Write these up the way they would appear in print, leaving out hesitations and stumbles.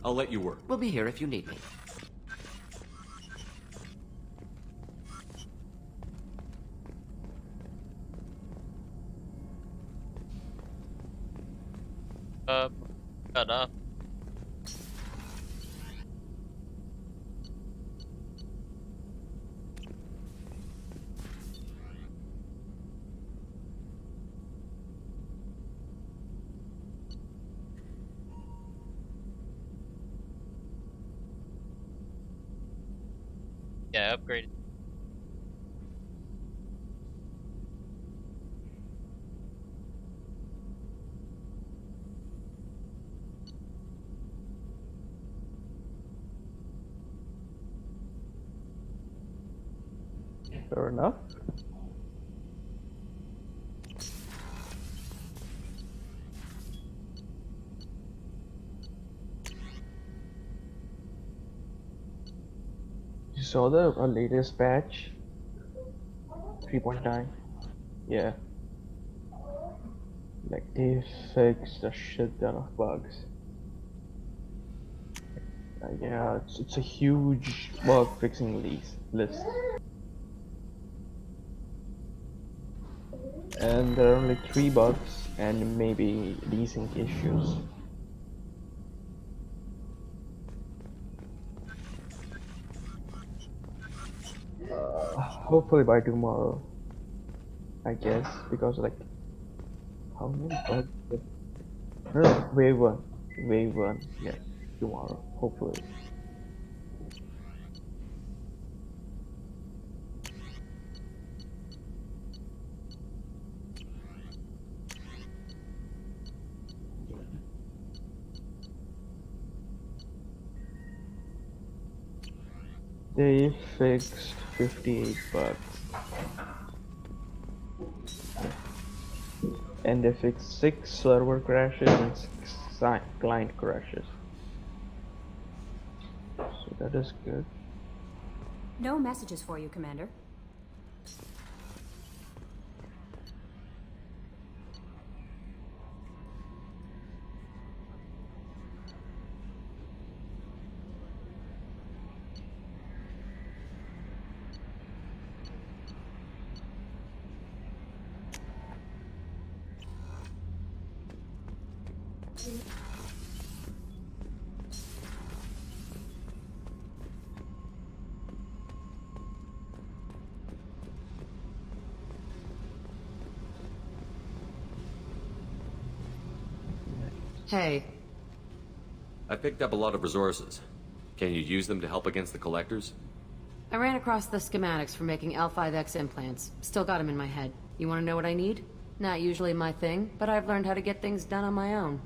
I'll let you work. We'll be here if you need me. Enough. Yeah, upgraded. Fair enough. You saw the latest patch? 3.9. Yeah. Like they fixed a shit ton of bugs. Yeah, it's a huge bug fixing list. And there are only 3 bugs and maybe desync issues. Hopefully by tomorrow, I guess, because like, how many bugs? No, wave one, yeah, tomorrow, hopefully. They fixed 58 bugs. And they fixed 6 server crashes and 6 client crashes. So that is good. No messages for you, Commander. Hey. I picked up a lot of resources. Can you use them to help against the collectors? I ran across the schematics for making L5X implants. Still got them in my head. You want to know what I need? Not usually my thing, but I've learned how to get things done on my own.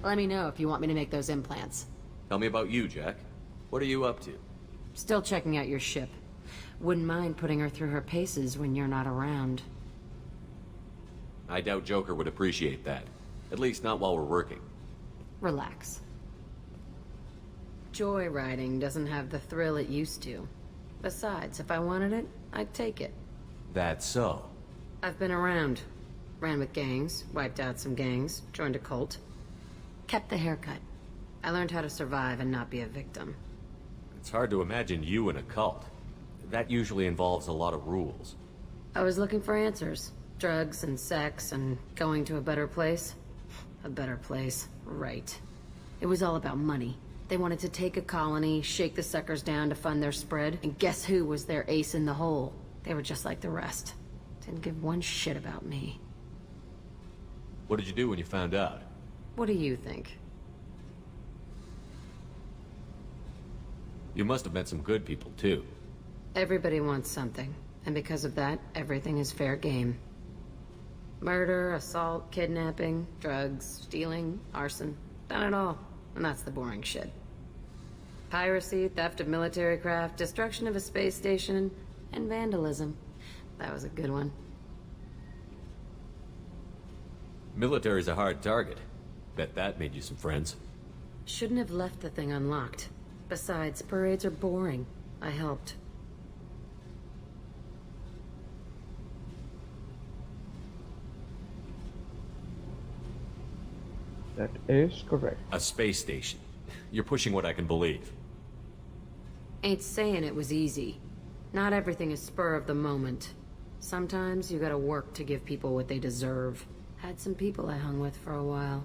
Let me know if you want me to make those implants. Tell me about you, Jack. What are you up to? Still checking out your ship. Wouldn't mind putting her through her paces when you're not around. I doubt Joker would appreciate that. At least not while we're working. Relax. Joyriding doesn't have the thrill it used to. Besides, if I wanted it, I'd take it. That's so. I've been around. Ran with gangs, wiped out some gangs, joined a cult. Kept the haircut. I learned how to survive and not be a victim. It's hard to imagine you in a cult. That usually involves a lot of rules. I was looking for answers. Drugs and sex and going to a better place. A better place, right. It was all about money. They wanted to take a colony, shake the suckers down to fund their spread, and guess who was their ace in the hole? They were just like the rest. Didn't give one shit about me. What did you do when you found out? What do you think? You must have met some good people, too. Everybody wants something, and because of that, everything is fair game. Murder, assault, kidnapping, drugs, stealing, arson. Done it all. And that's the boring shit. Piracy, theft of military craft, destruction of a space station, and vandalism. That was a good one. Military's a hard target. Bet that made you some friends. Shouldn't have left the thing unlocked. Besides, parades are boring. I helped. That is correct. A space station. You're pushing what I can believe. Ain't saying it was easy. Not everything is spur of the moment. Sometimes you gotta work to give people what they deserve. Had some people I hung with for a while.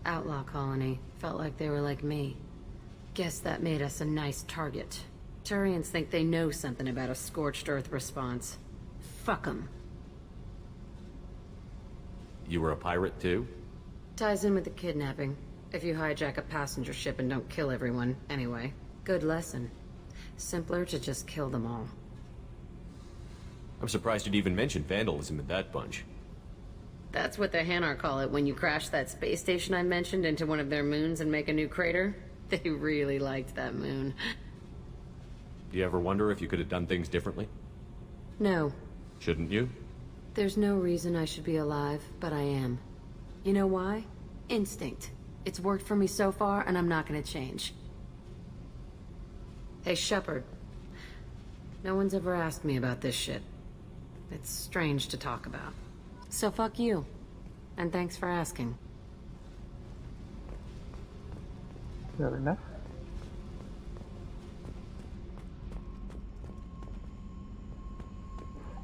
Outlaw colony. Felt like they were like me. Guess that made us a nice target. Turians think they know something about a scorched earth response. Fuck 'em. You were a pirate too? Ties in with the kidnapping. If you hijack a passenger ship and don't kill everyone, anyway. Good lesson. Simpler to just kill them all. I'm surprised you'd even mention vandalism in that bunch. That's what the Hanar call it when you crash that space station I mentioned into one of their moons and make a new crater. They really liked that moon. Do you ever wonder if you could have done things differently? No. Shouldn't you? There's no reason I should be alive, but I am. You know why? Instinct. It's worked for me so far, and I'm not gonna change. Hey, Shepard. No one's ever asked me about this shit. It's strange to talk about. So fuck you. And thanks for asking. Fair enough.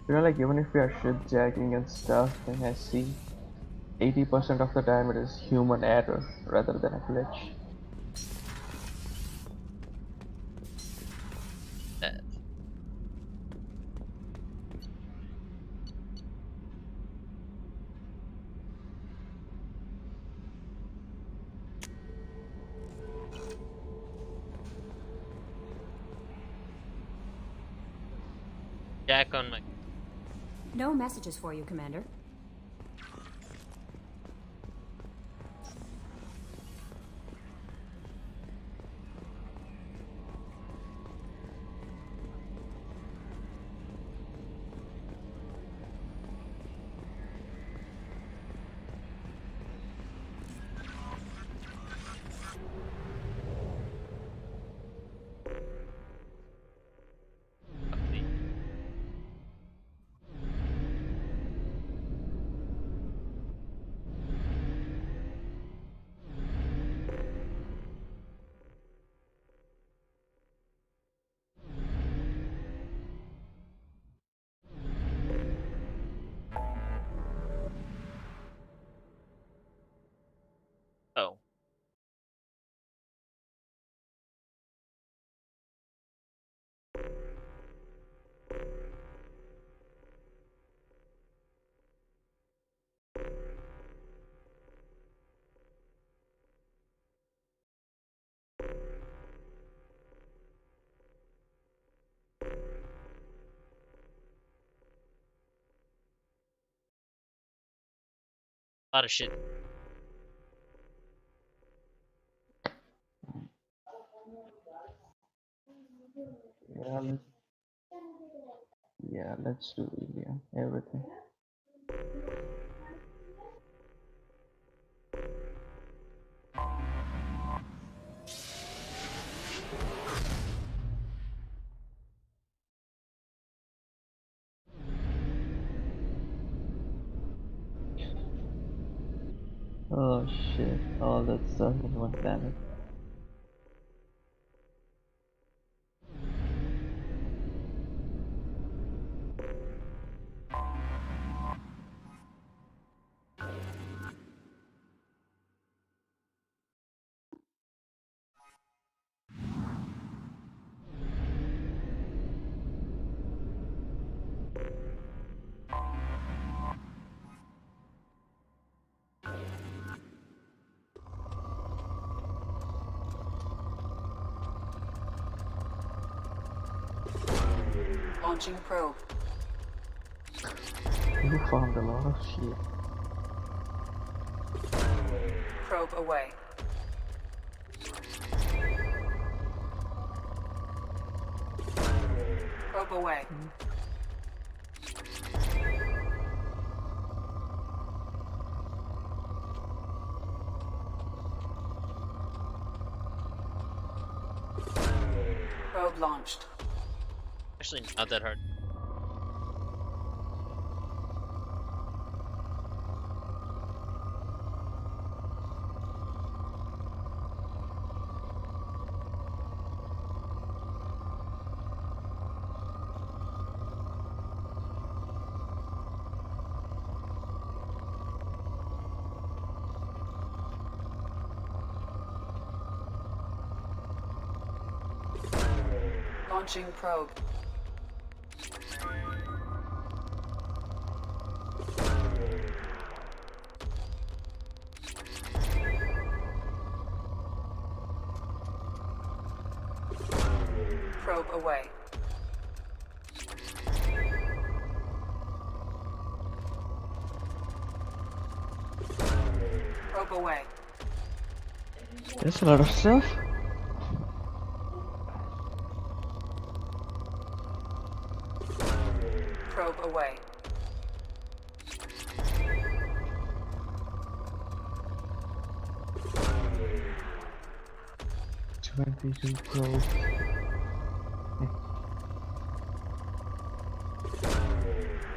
You know, like even if we are ship jacking and stuff, then I see 80% of the time it is human error rather than a glitch. Jack on my. No messages for you, Commander. Oh. A lot of shit. Yeah, let's do everything. Oh shit, all that stuff in one planet. Launching probe. You found a lot of shit. Probe away. Probe away. Probe launched. Actually, not that hard. Launching probe. Probe away. Probe away. There's a lot of stuff. Probe away. Twenty-two probes.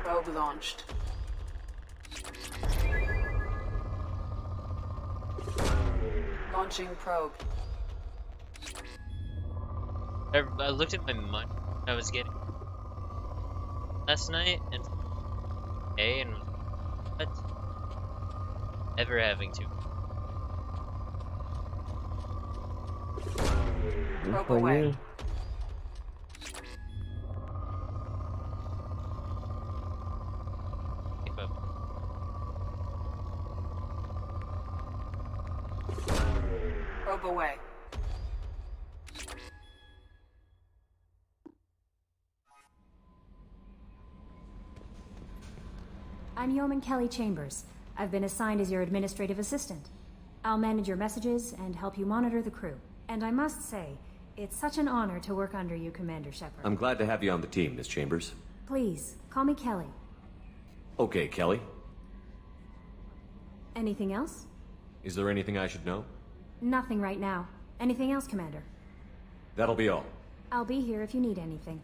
Probe launched. Launching probe. I looked at my money I was getting last night and was what? Ever having to. Good Probe for away. you. Keep up. Probe away. I'm Yeoman Kelly Chambers. I've been assigned as your administrative assistant. I'll manage your messages and help you monitor the crew. And I must say, it's such an honor to work under you, Commander Shepard. I'm glad to have you on the team, Miss Chambers. Please, call me Kelly. Okay, Kelly. Anything else? Is there anything I should know? Nothing right now. Anything else, Commander? That'll be all. I'll be here if you need anything.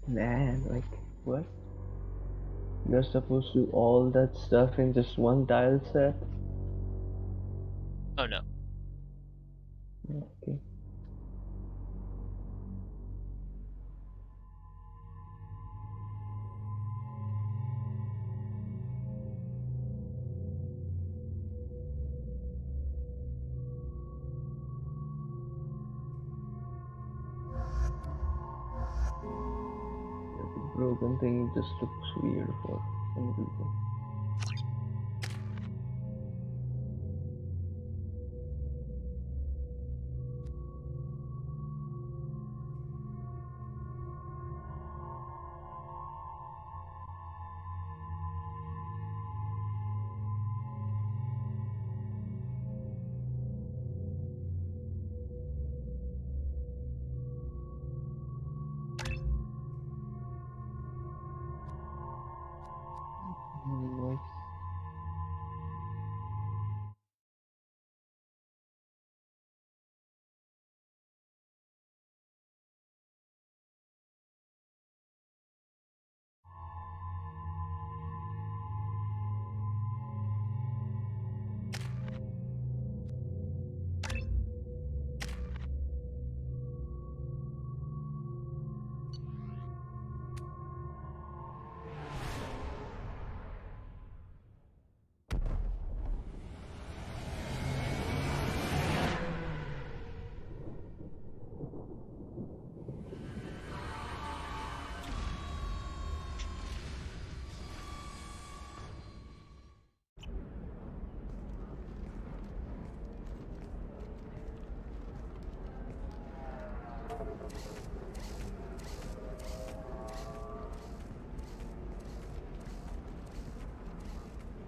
Man, like, what? You're supposed to do all that stuff in just one dial set? Oh no. Okay. broken thing just looks weird for some reason. Nice.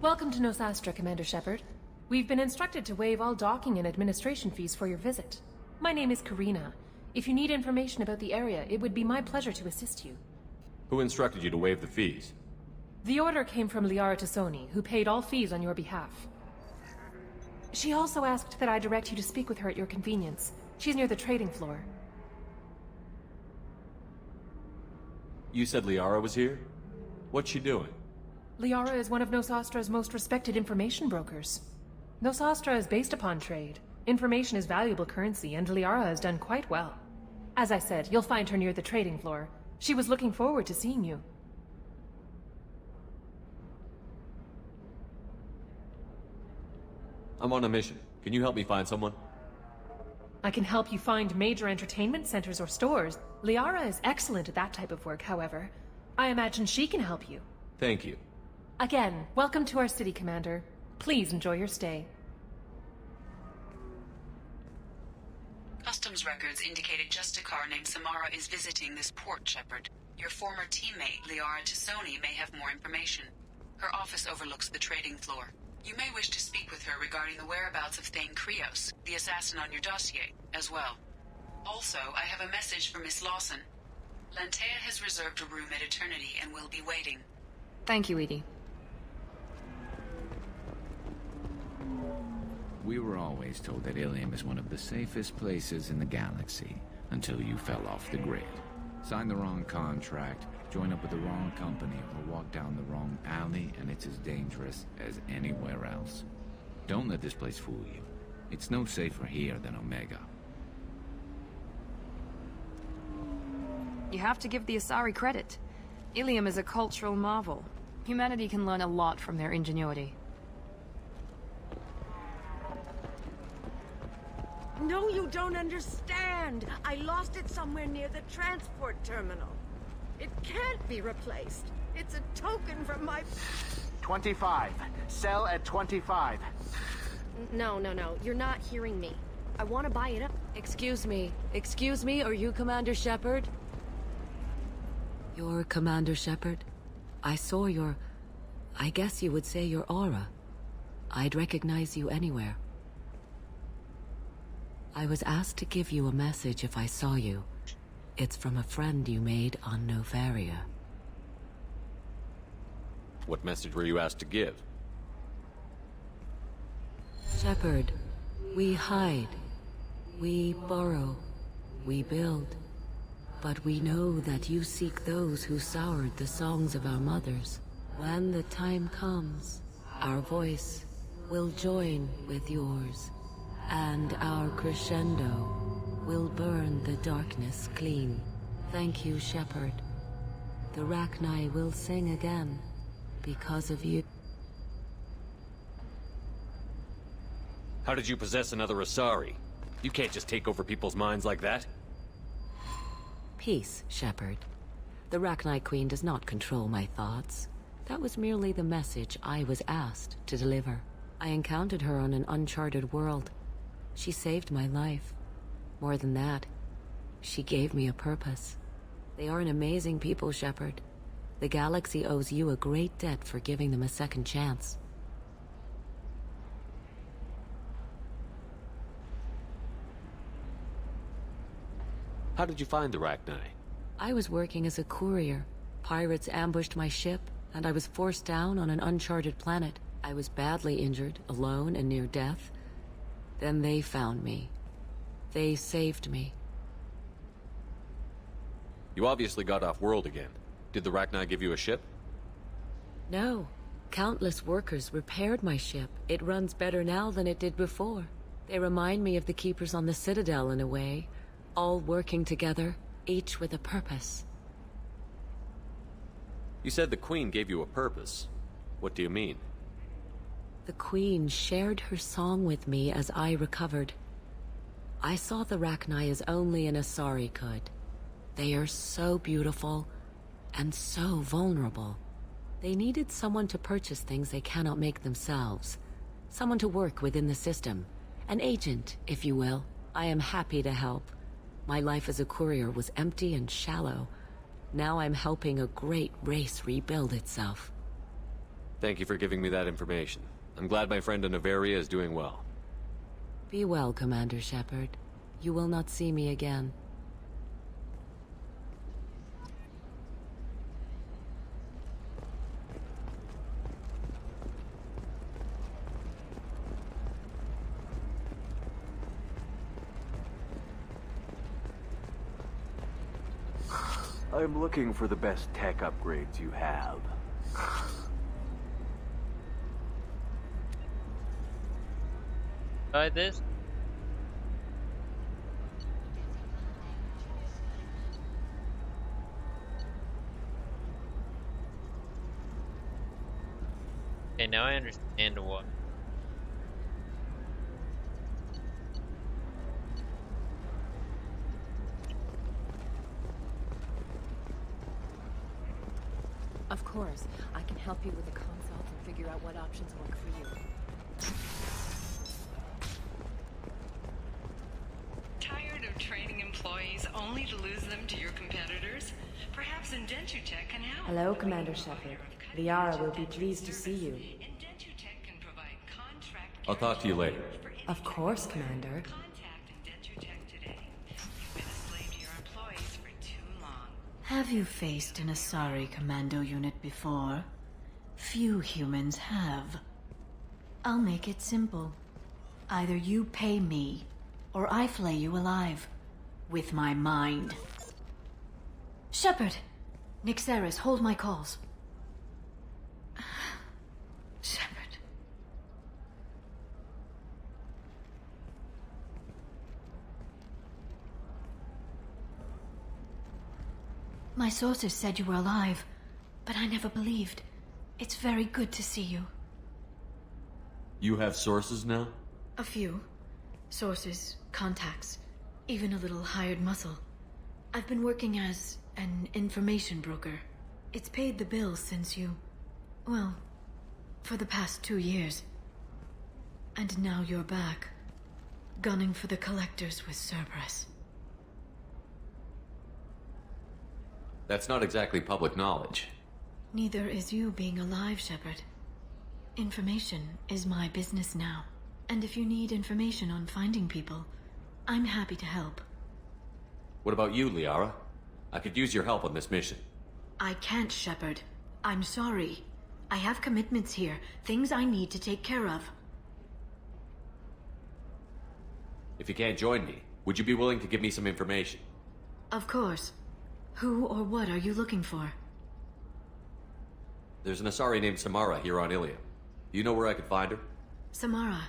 Welcome to Nosastra, Commander Shepard. We've been instructed to waive all docking and administration fees for your visit. My name is Karina. If you need information about the area, it would be my pleasure to assist you. Who instructed you to waive the fees? The order came from Liara Tassoni, who paid all fees on your behalf. She also asked that I direct you to speak with her at your convenience. She's near the trading floor. You said Liara was here? What's she doing? Liara is one of Nosastra's most respected information brokers. Nosastra is based upon trade. Information is valuable currency, and Liara has done quite well. As I said, you'll find her near the trading floor. She was looking forward to seeing you. I'm on a mission. Can you help me find someone? I can help you find major entertainment centers or stores. Liara is excellent at that type of work, however. I imagine she can help you. Thank you. Again, welcome to our city, Commander. Please enjoy your stay. Customs records indicated just a car named Samara is visiting this port, Shepard. Your former teammate, Liara Tassoni, may have more information. Her office overlooks the trading floor. You may wish to speak with her regarding the whereabouts of Thane Krios, the assassin on your dossier, as well. Also, I have a message for Miss Lawson. Lantea has reserved a room at Eternity and will be waiting. Thank you, Edie. We were always told that Ilium is one of the safest places in the galaxy, until you fell off the grid. Signed the wrong contract, join up with the wrong company, or walk down the wrong alley, and it's as dangerous as anywhere else. Don't let this place fool you. It's no safer here than Omega. You have to give the Asari credit. Ilium is a cultural marvel. Humanity can learn a lot from their ingenuity. No, you don't understand. I lost it somewhere near the transport terminal. It can't be replaced. It's a token from my... 25. Sell at 25. No. You're not hearing me. I want to buy it up. Excuse me, are you Commander Shepard? You're Commander Shepard? I saw your... I guess you would say your aura. I'd recognize you anywhere. I was asked to give you a message if I saw you. It's from a friend you made on Novaria. What message were you asked to give? Shepard, we hide. We borrow. We build. But we know that you seek those who soured the songs of our mothers. When the time comes, our voice will join with yours, and our crescendo will burn the darkness clean. Thank you, Shepard. The Rachni will sing again because of you. How did you possess another Asari? You can't just take over people's minds like that. Peace, Shepard. The Rachni Queen does not control my thoughts. That was merely the message I was asked to deliver. I encountered her on an uncharted world. She saved my life. More than that, she gave me a purpose. They are an amazing people, Shepard. The galaxy owes you a great debt for giving them a second chance. How did you find the Rachni? I was working as a courier. Pirates ambushed my ship, and I was forced down on an uncharted planet. I was badly injured, alone and near death. Then they found me. They saved me. You obviously got off world again. Did the Rachni give you a ship? No. Countless workers repaired my ship. It runs better now than it did before. They remind me of the Keepers on the Citadel in a way. All working together, each with a purpose. You said the Queen gave you a purpose. What do you mean? The Queen shared her song with me as I recovered. I saw the Rachni as only an Asari could. They are so beautiful and so vulnerable. They needed someone to purchase things they cannot make themselves. Someone to work within the system. An agent, if you will. I am happy to help. My life as a courier was empty and shallow. Now I'm helping a great race rebuild itself. Thank you for giving me that information. I'm glad my friend in Noveria is doing well. Be well, Commander Shepard. You will not see me again. I'm looking for the best tech upgrades you have. Try this. Okay, now I understand what. Of course, I can help you with the consult and figure out what options work for you. Tired of training employees only to lose them to your competitors? Perhaps Indentutech can help. Hello, Commander Shepard. Liara will be pleased to see you. I'll talk to you later. Of course, Commander. Have you faced an Asari commando unit before? Few humans have. I'll make it simple. Either you pay me, or I flay you alive. With my mind. Shepard! Nixeris, hold my calls. Shepard. My sources said you were alive, but I never believed. It's very good to see you. You have sources now? A few. Sources, contacts, even a little hired muscle. I've been working as an information broker. It's paid the bills since you... well, for the past 2 years. And now you're back, gunning for the Collectors with Cerberus. That's not exactly public knowledge. Neither is you being alive, Shepard. Information is my business now. And if you need information on finding people, I'm happy to help. What about you, Liara? I could use your help on this mission. I can't, Shepard. I'm sorry. I have commitments here, things I need to take care of. If you can't join me, would you be willing to give me some information? Of course. Who or what are you looking for? There's an Asari named Samara here on Ilium. Do you know where I could find her? Samara.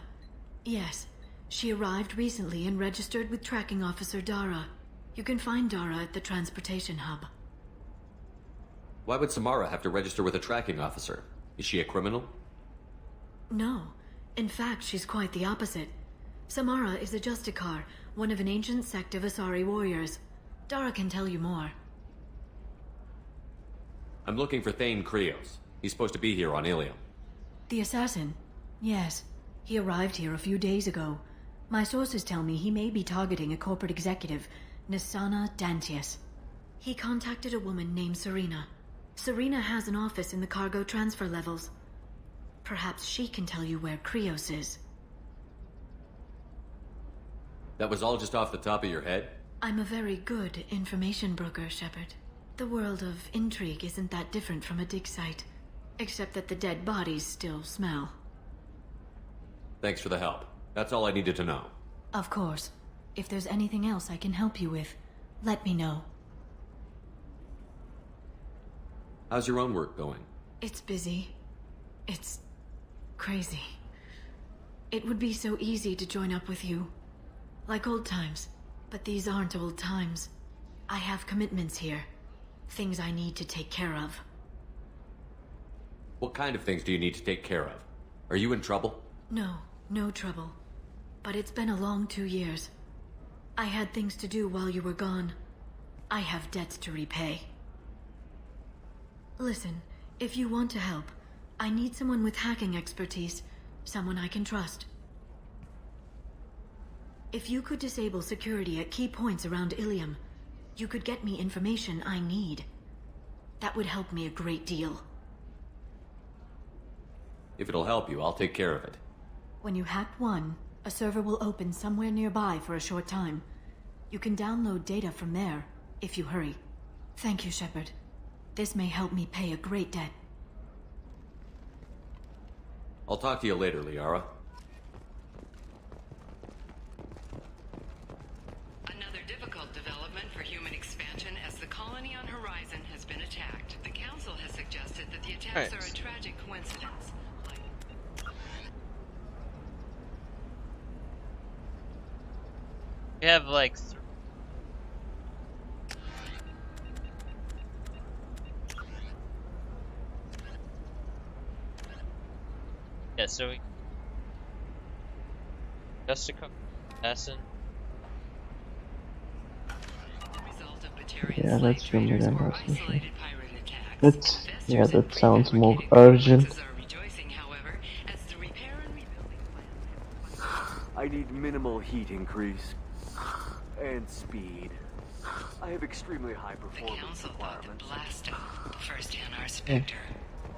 Yes. She arrived recently and registered with Tracking Officer Dara. You can find Dara at the transportation hub. Why would Samara have to register with a tracking officer? Is she a criminal? No. In fact, she's quite the opposite. Samara is a Justicar, one of an ancient sect of Asari warriors. Dara can tell you more. I'm looking for Thane Krios. He's supposed to be here on Ilium. The assassin? Yes. He arrived here a few days ago. My sources tell me he may be targeting a corporate executive, Nisana Dantius. He contacted a woman named Serena. Serena has an office in the cargo transfer levels. Perhaps she can tell you where Krios is. That was all just off the top of your head? I'm a very good information broker, Shepard. The world of intrigue isn't that different from a dig site, except that the dead bodies still smell. Thanks for the help. That's all I needed to know. Of course. If there's anything else I can help you with, let me know. How's your own work going? It's busy. It's crazy. It would be so easy to join up with you. Like old times. But these aren't old times. I have commitments here. Things I need to take care of. What kind of things do you need to take care of? Are you in trouble? No, no trouble. But it's been a long 2 years. I had things to do while you were gone. I have debts to repay. Listen, if you want to help, I need someone with hacking expertise. Someone I can trust. If you could disable security at key points around Ilium, you could get me information I need. That would help me a great deal. If it'll help you, I'll take care of it. When you hack one, a server will open somewhere nearby for a short time. You can download data from there, if you hurry. Thank you, Shepard. This may help me pay a great debt. I'll talk to you later, Liara. Another difficult development for human expansion as the colony on Horizon has been attacked. The Council has suggested that the attacks are a tragic coincidence. We have like yeah, so we just a assassin. Yeah, let's remove that person. That sounds more urgent. I need minimal heat increase. And speed. I have extremely high performance requirements. Blasting the first NR Spectre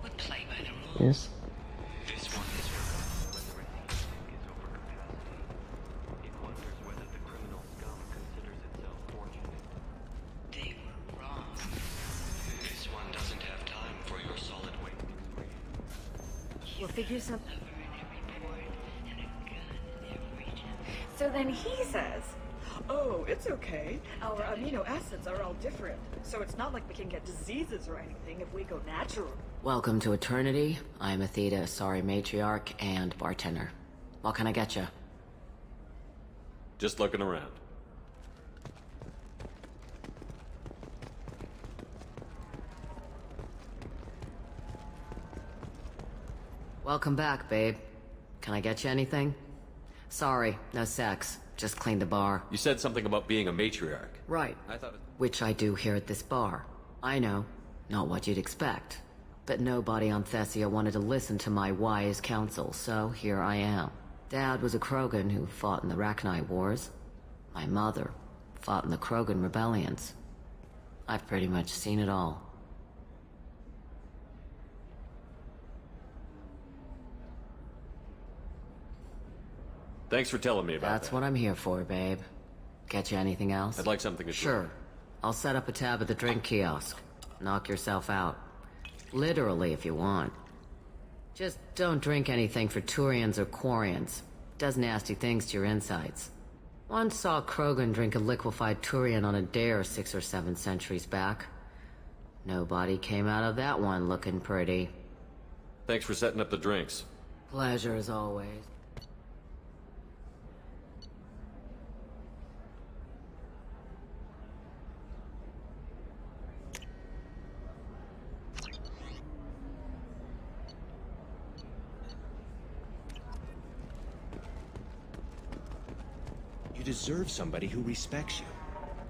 would play by the rules. Yes. This one is whether its tank is over capacity. It wonders whether the criminal scum considers itself fortunate. They were wrong. This one doesn't have time for your solid waste. We'll figure something. So then he says, oh, it's okay. Our amino acids are all different. So it's not like we can get diseases or anything if we go natural. Welcome to Eternity. I'm Athena Asari Matriarch and bartender. What can I get you? Just looking around. Welcome back, babe. Can I get you anything? Sorry, no sex. Just clean the bar. You said something about being a matriarch. Right. I thought it... Which I do here at this bar. I know. Not what you'd expect. But nobody on Thessia wanted to listen to my wise counsel, so here I am. Dad was a Krogan who fought in the Rachni Wars. My mother fought in the Krogan rebellions. I've pretty much seen it all. Thanks for telling me about That's what I'm here for, babe. Get you anything else? I'd like something to Sure. drink. I'll set up a tab at the drink kiosk. Knock yourself out. Literally, if you want. Just don't drink anything for Turians or Quarians. Does nasty things to your insides. Once saw Krogan drink a liquefied Turian on a dare 6 or 7 centuries back. Nobody came out of that one looking pretty. Thanks for setting up the drinks. Pleasure as always. You deserve somebody who respects you.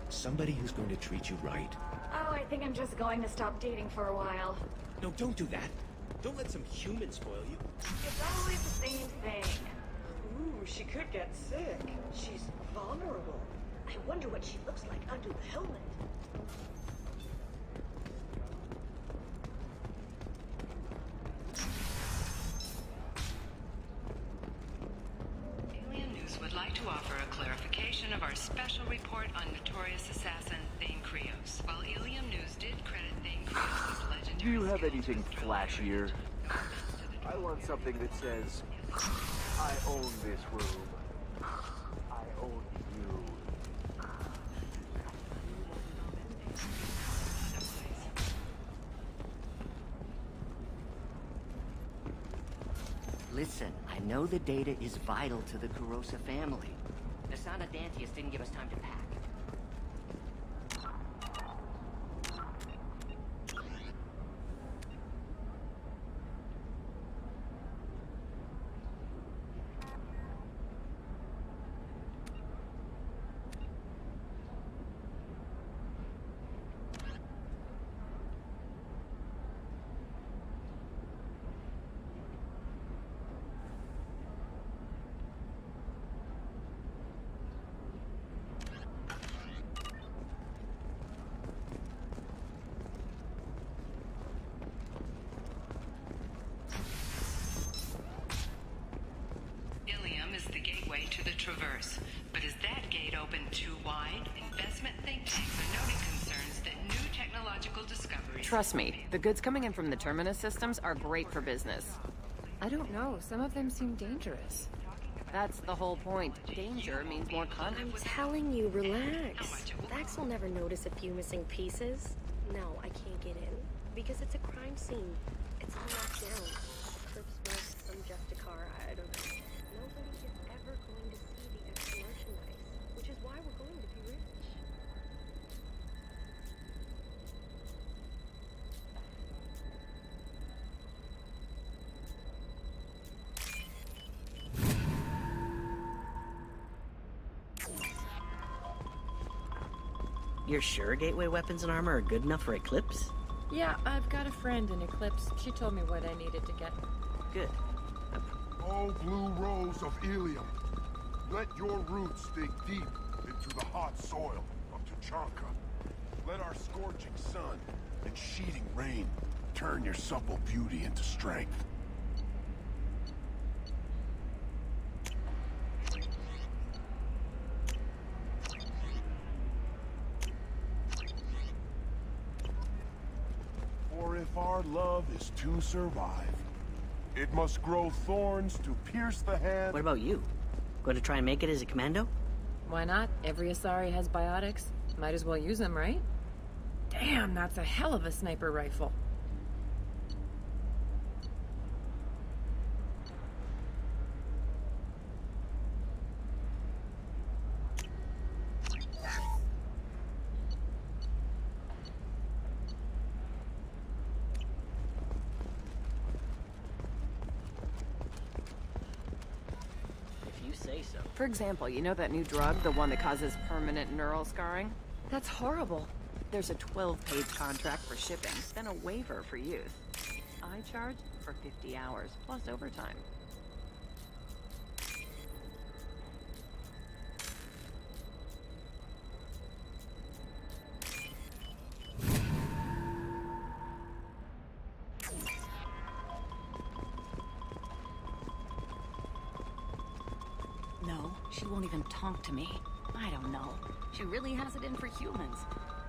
Somebody who's going to treat you right. Oh, I think I'm just going to stop dating for a while. No, don't do that. Don't let some human spoil you. It's always the same thing. Ooh, she could get sick. She's vulnerable. I wonder what she looks like under the helmet. Alien News would like to offer a clarification of our special report on notorious assassin Thane Krios. While Alien News did credit Thane Krios with legendary... Do you have anything flashier? I want something that says, I own this room. I own you. Listen, I know the data is vital to the Kurosa family. Asana Dantius didn't give us time to pack. Ilium is the gateway to the Traverse. But is that gate open too wide? Investment think tanks are noting concerns that new technological discoveries... Trust me, the goods coming in from the Terminus systems are great for business. I don't know. Some of them seem dangerous. That's the whole point. Danger means more content. I'm telling you, relax. Vax will never notice a few missing pieces. No, I can't get in. Because it's a crime scene. It's all locked down. Perp smoke, some Justicar, I don't know. Nobody is ever going to see the extra merchandise. Which is why we're going to be rich. You're sure Gateway weapons and armor are good enough for Eclipse? Yeah, I've got a friend in Eclipse. She told me what I needed to get. Good. Oh, blue rose of Ilium, let your roots dig deep into the hot soil of Tuchanka. Let our scorching sun and sheeting rain turn your supple beauty into strength. For if our love is to survive, it must grow thorns to pierce the hand. What about you? Going to try and make it as a commando? Why not? Every Asari has biotics. Might as well use them, right? Damn, that's a hell of a sniper rifle. For example, you know that new drug, the one that causes permanent neural scarring? That's horrible. There's a 12-page contract for shipping, then a waiver for use. I charge for 50 hours, plus overtime. No, she won't even talk to me. I don't know. She really has it in for humans.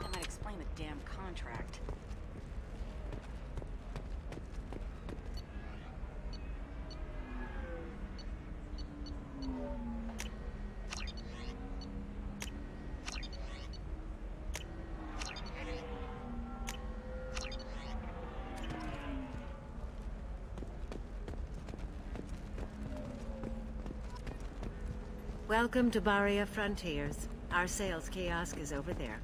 That might explain the damn contract. Welcome to Baria Frontiers. Our sales kiosk is over there.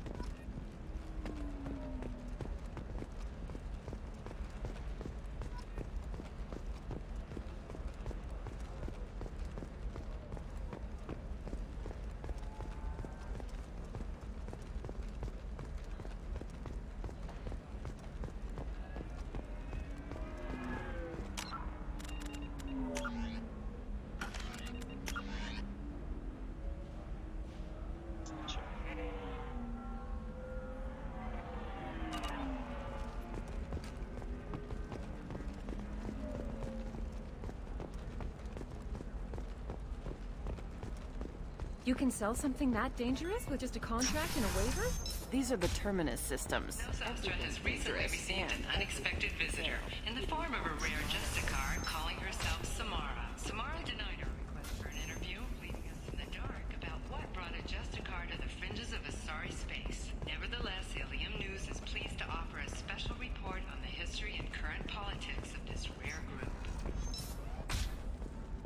You can sell something that dangerous with just a contract and a waiver? These are the Terminus systems. Nostra has recently received an unexpected visitor in the form of a rare Justicar calling herself Samara. Samara denied her request for an interview, leaving us in the dark about what brought a Justicar to the fringes of Asari space. Nevertheless, Ilium News is pleased to offer a special report on the history and current politics of this rare group.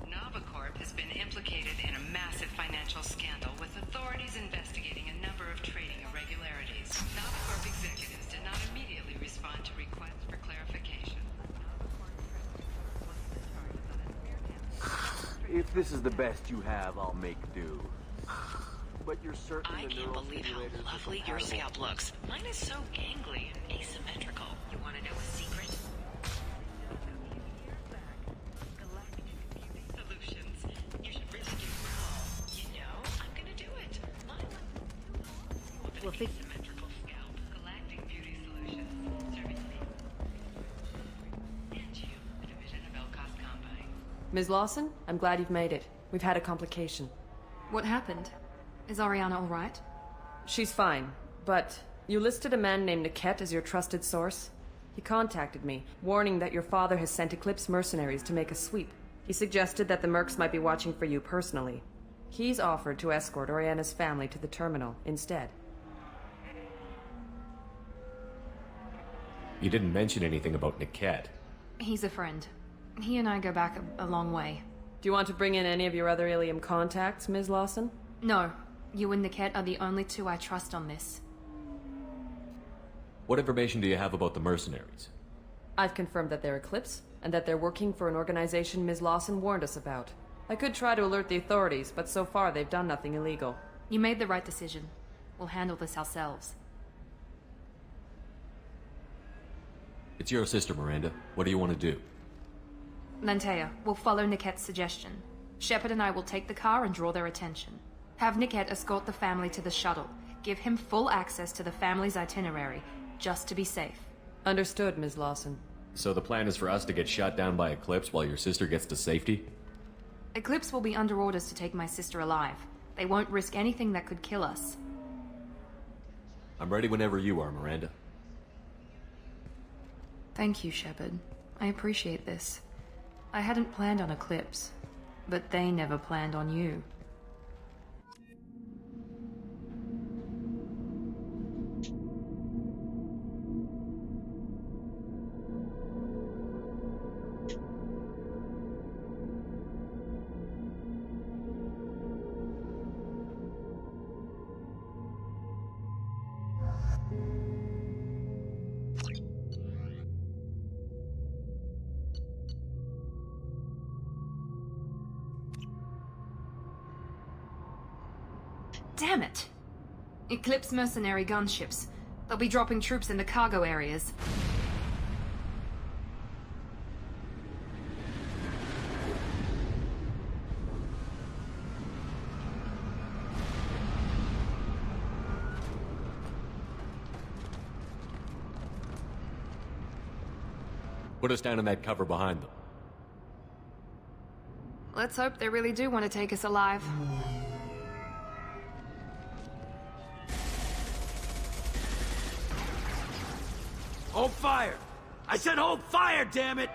Novacorp has been implicated in a massive financial scandal, with authorities investigating a number of trading irregularities. Novacorp executives did not immediately respond to requests for clarification. If this is the best you have, I'll make do. But you're certain I can't believe how lovely your scalp looks. Mine is so gangly and asymmetrical. You want to know a secret? Solutions. You should really give it a call. You know, I'm gonna do it. We'll fix Asymmetrical scalp. Galactic Beauty Solutions. Serving me. And you, a division of Elcos Combine. Ms. Lawson, I'm glad you've made it. We've had a complication. What happened? Is Ariana all right? She's fine, but you listed a man named Niket as your trusted source. He contacted me, warning that your father has sent Eclipse mercenaries to make a sweep. He suggested that the Mercs might be watching for you personally. He's offered to escort Oriana's family to the terminal instead. You didn't mention anything about Niket. He's a friend. He and I go back a long way. Do you want to bring in any of your other Ilium contacts, Ms. Lawson? No. You and Niket are the only two I trust on this. What information do you have about the mercenaries? I've confirmed that they're Eclipse, and that they're working for an organization Ms. Lawson warned us about. I could try to alert the authorities, but so far they've done nothing illegal. You made the right decision. We'll handle this ourselves. It's your sister, Miranda. What do you want to do? Lantea, we'll follow Niket's suggestion. Shepard and I will take the car and draw their attention. Have Niket escort the family to the shuttle. Give him full access to the family's itinerary, just to be safe. Understood, Ms. Lawson. So the plan is for us to get shot down by Eclipse while your sister gets to safety? Eclipse will be under orders to take my sister alive. They won't risk anything that could kill us. I'm ready whenever you are, Miranda. Thank you, Shepard. I appreciate this. I hadn't planned on Eclipse, but they never planned on you. Damn it! Eclipse mercenary gunships. They'll be dropping troops in the cargo areas. Put us down in that cover behind them. Let's hope they really do want to take us alive. Hold fire! I said hold fire, damn it!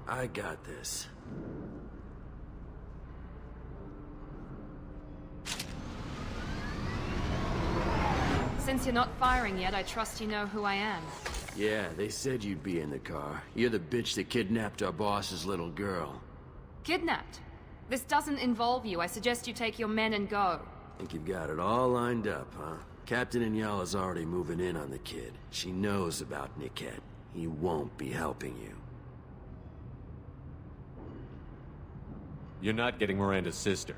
I got this. Since you're not firing yet, I trust you know who I am. Yeah, they said you'd be in the car. You're the bitch that kidnapped our boss's little girl. Kidnapped? This doesn't involve you. I suggest you take your men and go. Think you've got it all lined up, huh? Captain Inyala's already moving in on the kid. She knows about Niket. He won't be helping you. You're not getting Miranda's sister.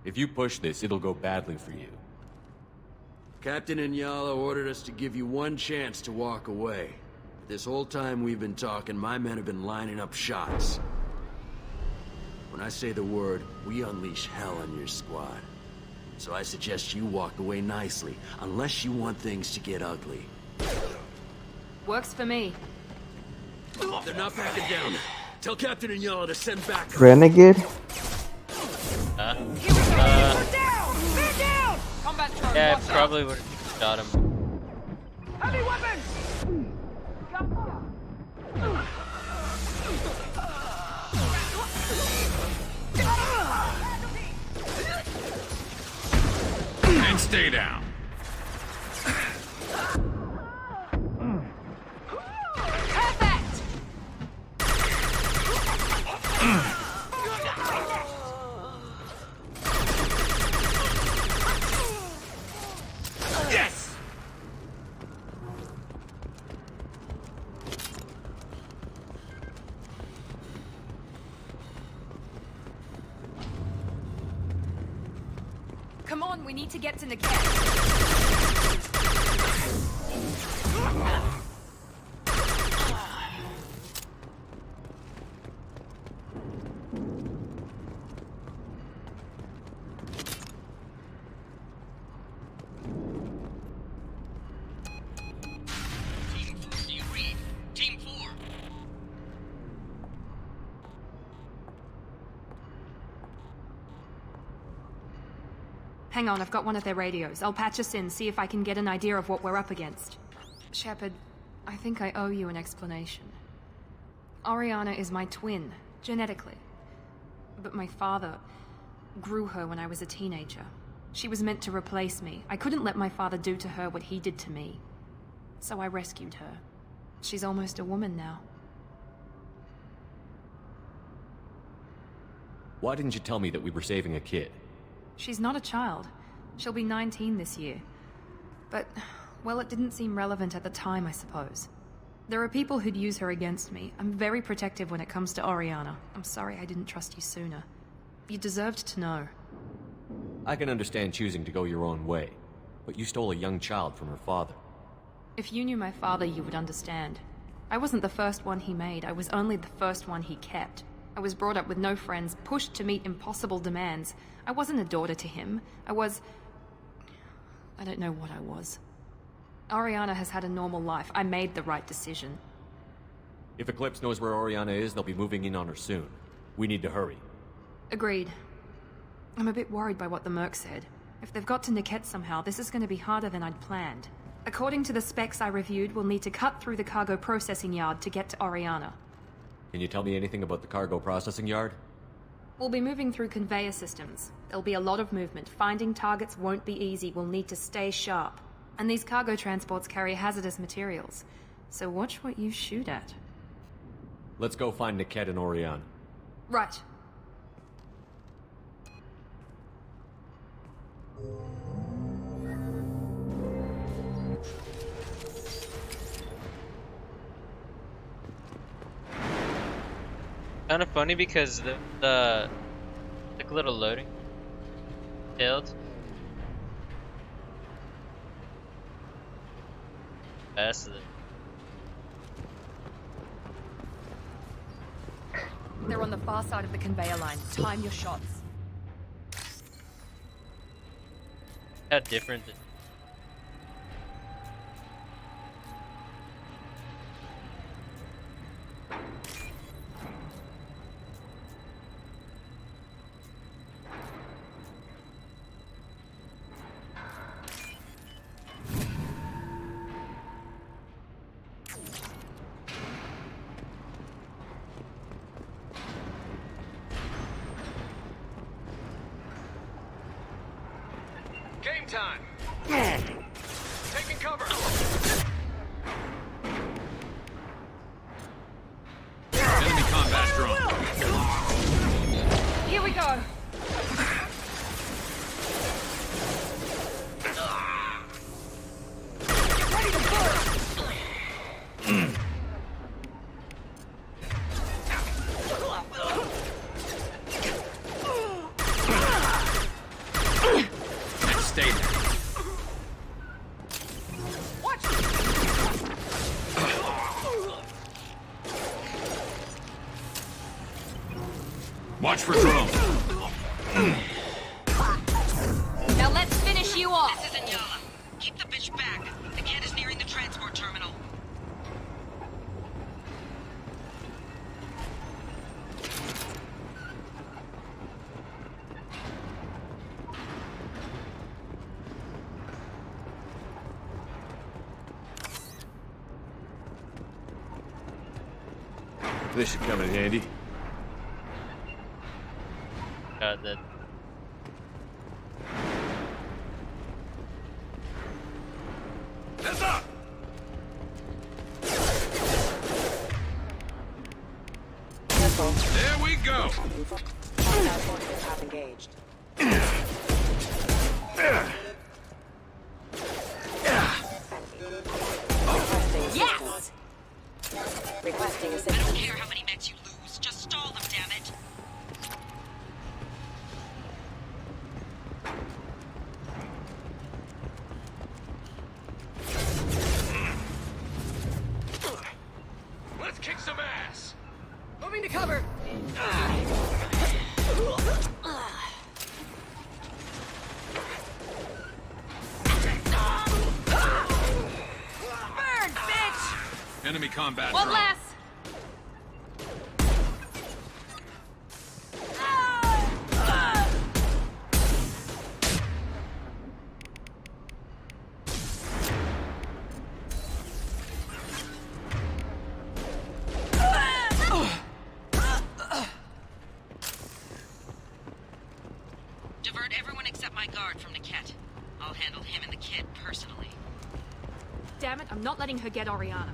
If you push this, it'll go badly for you. Captain Inyala ordered us to give you one chance to walk away. This whole time we've been talking, my men have been lining up shots. When I say the word, we unleash hell on your squad. So I suggest you walk away nicely, unless you want things to get ugly. Works for me. They're not backing down. Tell Captain Inyala to send back. Renegade? Yeah, I probably would have shot him. Heavy weapons! And stay down. Perfect! Yes! Come on, we need to get to Niket. Team 4. Hang on, I've got one of their radios. I'll patch us in, see if I can get an idea of what we're up against. Shepard, I think I owe you an explanation. Oriana is my twin, genetically. But my father grew her when I was a teenager. She was meant to replace me. I couldn't let my father do to her what he did to me. So I rescued her. She's almost a woman now. Why didn't you tell me that we were saving a kid? She's not a child. She'll be 19 this year. But, well, it didn't seem relevant at the time, I suppose. There are people who'd use her against me. I'm very protective when it comes to Oriana. I'm sorry I didn't trust you sooner. You deserved to know. I can understand choosing to go your own way, but you stole a young child from her father. If you knew my father, you would understand. I wasn't the first one he made. I was only the first one he kept. I was brought up with no friends, pushed to meet impossible demands. I wasn't a daughter to him. I don't know what I was. Oriana has had a normal life. I made the right decision. If Eclipse knows where Oriana is, they'll be moving in on her soon. We need to hurry. Agreed. I'm a bit worried by what the Merc said. If they've got to Niket somehow, this is going to be harder than I'd planned. According to the specs I reviewed, we'll need to cut through the cargo processing yard to get to Oriana. Can you tell me anything about the cargo processing yard? We'll be moving through conveyor systems. There'll be a lot of movement. Finding targets won't be easy. We'll need to stay sharp. And these cargo transports carry hazardous materials. So watch what you shoot at. Let's go find Niket and Oriana. Right. Kind of funny because the like little loading failed. Fast. They're on the far side of the conveyor line. Time your shots. How different. Game time! Taking cover! Enemy combat drone. Here we go! Get ready to push! Stay there. Watch for drone. Now let's finish you off! This is Inyala. Keep the bitch back. The kid is nearing the transport terminal. This should come in handy. God, that. Heads up! There we go! Have engaged. Yes! Requesting assistance. I don't care how many mechs you lose. Just stall them, damn it. Let's kick some ass! Moving to cover. Burn, bitch! Enemy combat One drone. less. Divert everyone except my guard from Niket. I'll handle him and the kid personally. Damn it, I'm not letting her get Oriana.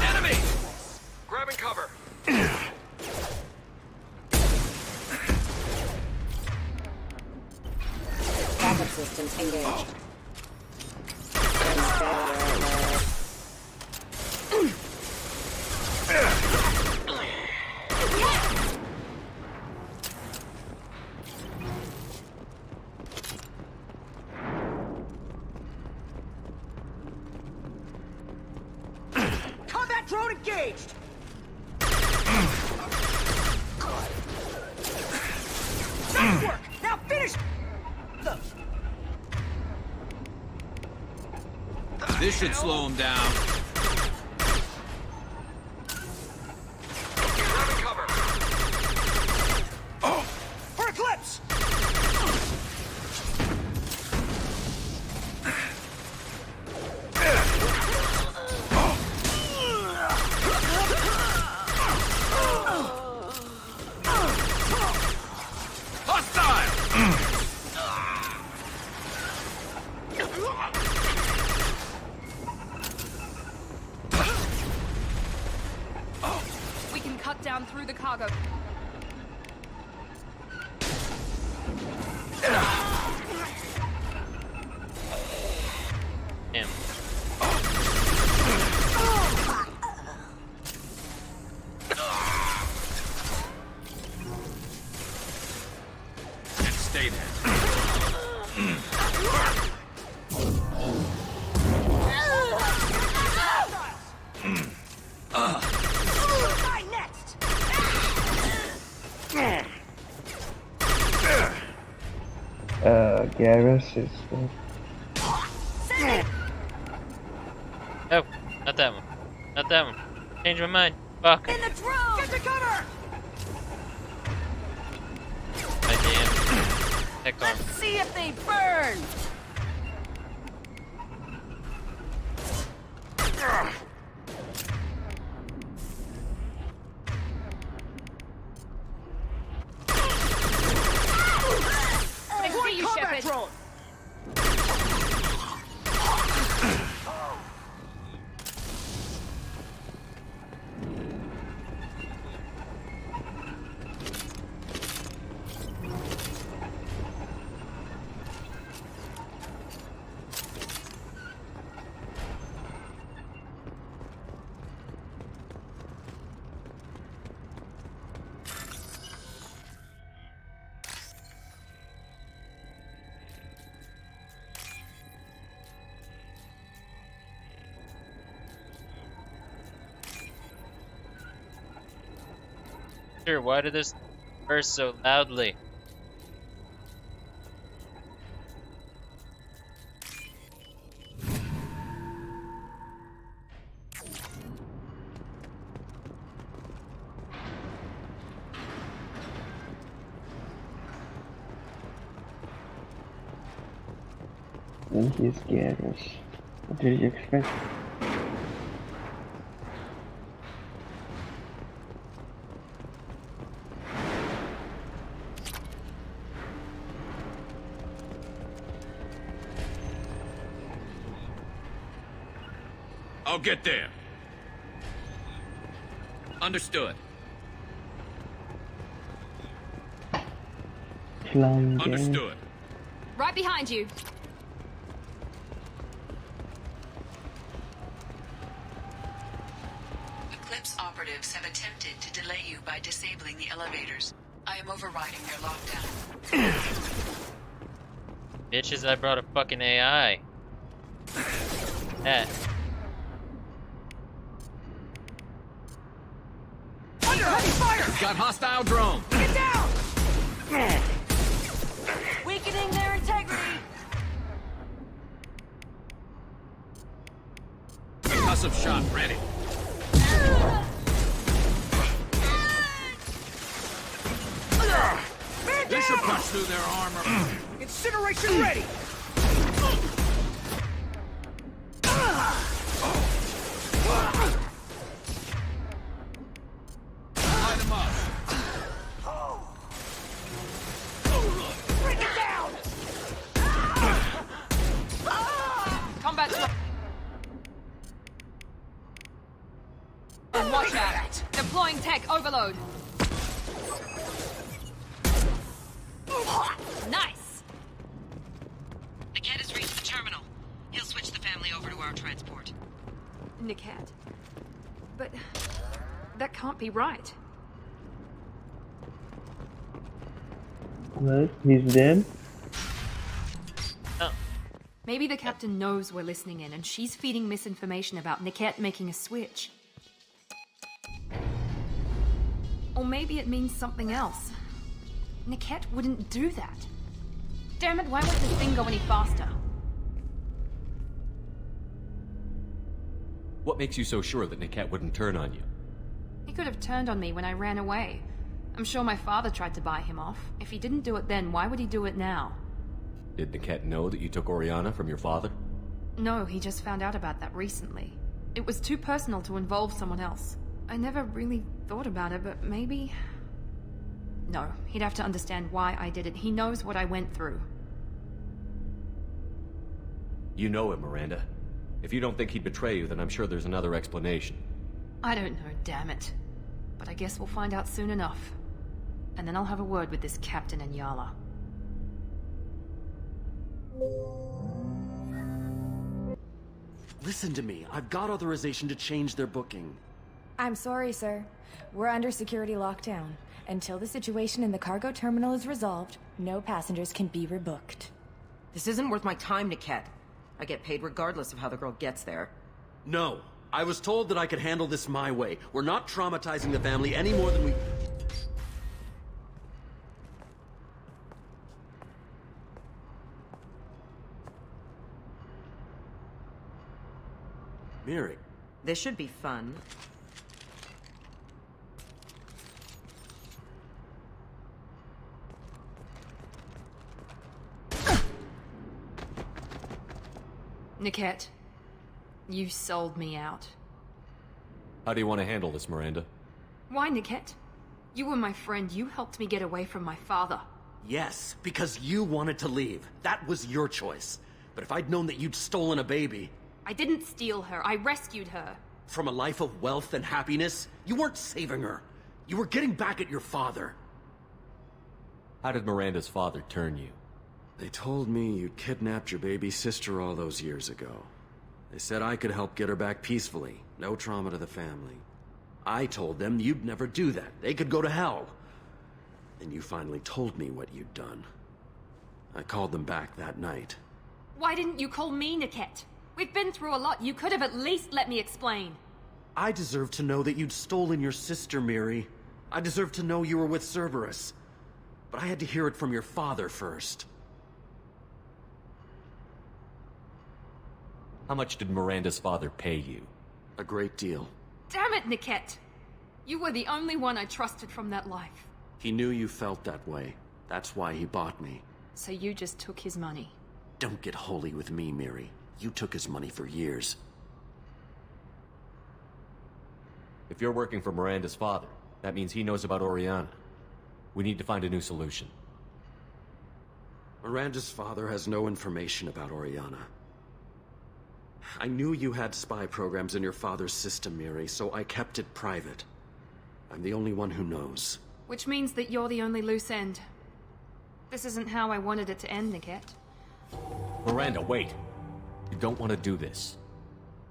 Enemy! Grabbing cover. Backup systems engaged. Combat drone engaged! Nice work! Now finish! This should slow him down. Grabbing cover! Oh! For Eclipse! We can cut down through the cargo. Damn. And stay there. Next! Garrus is Oh, not that one. Not that one. Change my mind. Fuck. In the drone! Get to cover! My damn. Heck arm. Let's see if they burn! I see you, Combat Shepard. drone! Sure, why did this burst so loudly? And he scared us. What did you expect? I'll get there. Understood. Understood. Right behind you. Eclipse operatives have attempted to delay you by disabling the elevators. I am overriding their lockdown. Bitches, I brought a fucking AI. That. Under heavy fire! Got hostile drone. Get down! Weakening their integrity. Concussive shot ready. This should punch through their armor. Incineration ready! Line them up. Bring it down! Combat drone. And watch out. Deploying tech overload. Nice. The cat has reached the terminal. He'll switch the family over to our transport. Niket. But that can't be right. What? He's dead? Oh. Maybe the captain knows we're listening in and she's feeding misinformation about Niket making a switch. Or maybe it means something else. Niket wouldn't do that. Damn it, why won't this thing go any faster? What makes you so sure that Niket wouldn't turn on you? He could have turned on me when I ran away. I'm sure my father tried to buy him off. If he didn't do it then, why would he do it now? Did Niket know that you took Oriana from your father? No, he just found out about that recently. It was too personal to involve someone else. I never really thought about it, but maybe... No, he'd have to understand why I did it. He knows what I went through. You know him, Miranda. If you don't think he'd betray you, then I'm sure there's another explanation. I don't know, damn it. But I guess we'll find out soon enough. And then I'll have a word with this captain and Yala. Listen to me. I've got authorization to change their booking. I'm sorry, sir. We're under security lockdown. Until the situation in the cargo terminal is resolved, no passengers can be rebooked. This isn't worth my time, Niket. I get paid regardless of how the girl gets there. No. I was told that I could handle this my way. We're not traumatizing the family any more than we... Miri. This should be fun. Niket, you sold me out. How do you want to handle this, Miranda? Why, Niket? You were my friend. You helped me get away from my father. Yes, because you wanted to leave. That was your choice. But if I'd known that you'd stolen a baby... I didn't steal her. I rescued her. From a life of wealth and happiness, you weren't saving her. You were getting back at your father. How did Miranda's father turn you? They told me you'd kidnapped your baby sister all those years ago. They said I could help get her back peacefully. No trauma to the family. I told them you'd never do that. They could go to hell. Then you finally told me what you'd done. I called them back that night. Why didn't you call me, Niket? We've been through a lot. You could have at least let me explain. I deserve to know that you'd stolen your sister, Miri. I deserve to know you were with Cerberus. But I had to hear it from your father first. How much did Miranda's father pay you? A great deal. Damn it, Niket! You were the only one I trusted from that life. He knew you felt that way. That's why he bought me. So you just took his money. Don't get holy with me, Miri. You took his money for years. If you're working for Miranda's father, that means he knows about Oriana. We need to find a new solution. Miranda's father has no information about Oriana. I knew you had spy programs in your father's system, Miri, so I kept it private. I'm the only one who knows. Which means that you're the only loose end. This isn't how I wanted it to end, Niket. Miranda, wait! You don't want to do this.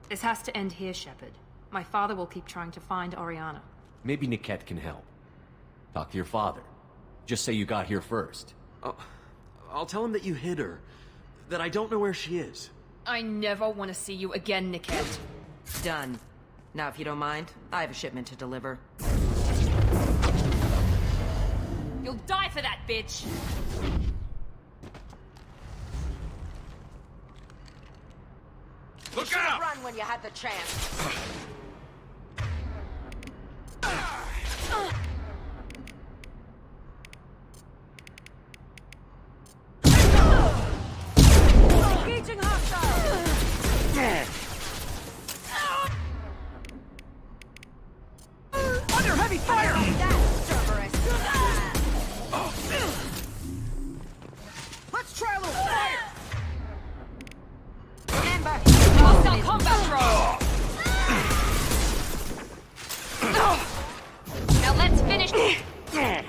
This has to end here, Shepard. My father will keep trying to find Oriana. Maybe Niket can help. Talk to your father. Just say you got here first. I'll tell him that you hid her. That I don't know where she is. I never want to see you again, Niket. Done. Now, if you don't mind, I have a shipment to deliver. You'll die for that, bitch! Look out! Run when you had the chance. Engaging hostile! Under heavy fire! Let's try a little fire! Hostile combat drone! Now let's finish. Take cover!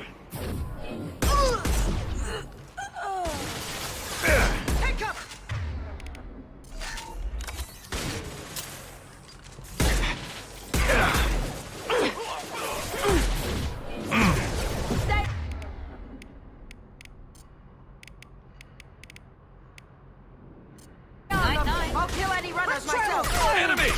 I'll kill any runners myself! Enemy!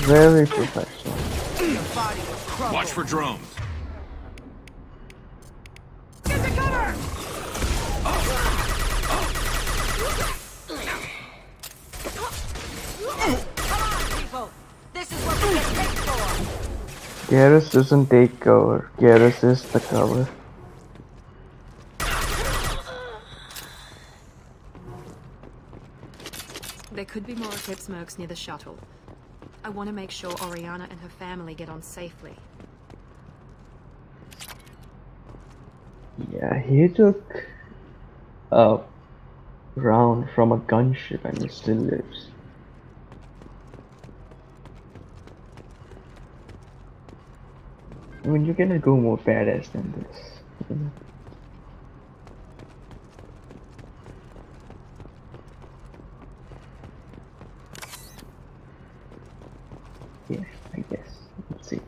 Very professional. Watch for drones. Get to cover! Come on, people! This is what we get paid for! Garrus doesn't take cover. Garrus is the cover. There could be more Eclipse mercs near the shuttle. I want to make sure Oriana and her family get on safely. Yeah, he took a round from a gunship and he still lives. I mean, you cannot go more badass than this. You know? Yeah, I guess. Let's see.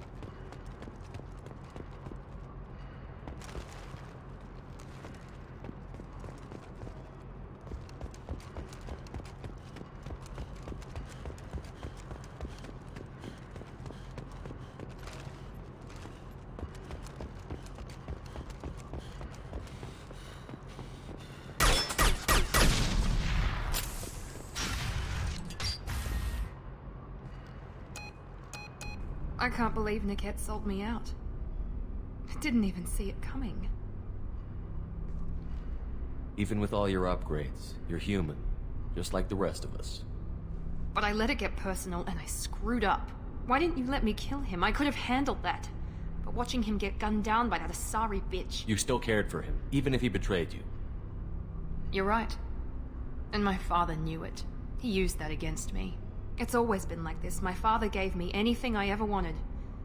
I can't believe Niket sold me out. I didn't even see it coming. Even with all your upgrades, you're human, just like the rest of us. But I let it get personal and I screwed up. Why didn't you let me kill him? I could have handled that. But watching him get gunned down by that Asari bitch... You still cared for him, even if he betrayed you. You're right. And my father knew it. He used that against me. It's always been like this. My father gave me anything I ever wanted.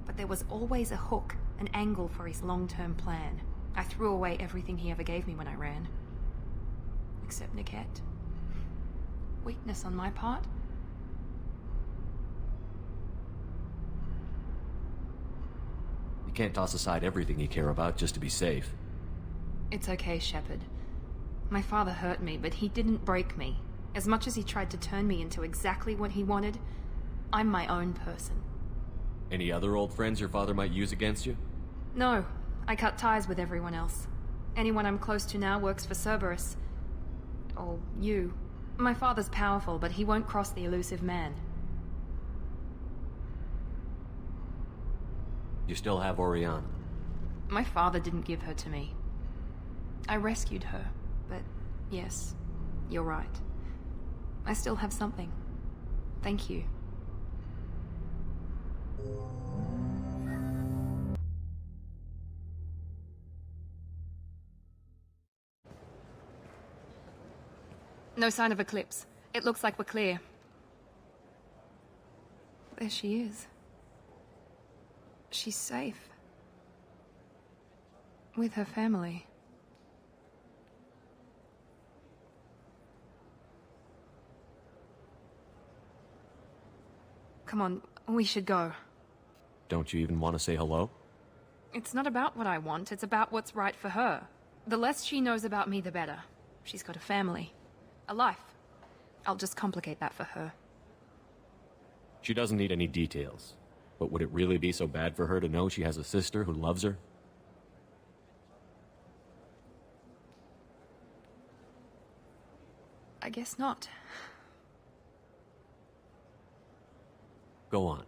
But there was always a hook, an angle for his long-term plan. I threw away everything he ever gave me when I ran. Except Niket. Weakness on my part? You can't toss aside everything you care about just to be safe. It's okay, Shepard. My father hurt me, but he didn't break me. As much as he tried to turn me into exactly what he wanted, I'm my own person. Any other old friends your father might use against you? No, I cut ties with everyone else. Anyone I'm close to now works for Cerberus. Or you. My father's powerful, but he won't cross the elusive man. You still have Oriana. My father didn't give her to me. I rescued her, but yes, you're right. I still have something. Thank you. No sign of Eclipse. It looks like we're clear. There she is. She's safe. With her family. Come on, we should go. Don't you even want to say hello? It's not about what I want, it's about what's right for her. The less she knows about me, the better. She's got a family. A life. I'll just complicate that for her. She doesn't need any details. But would it really be so bad for her to know she has a sister who loves her? I guess not. Go on.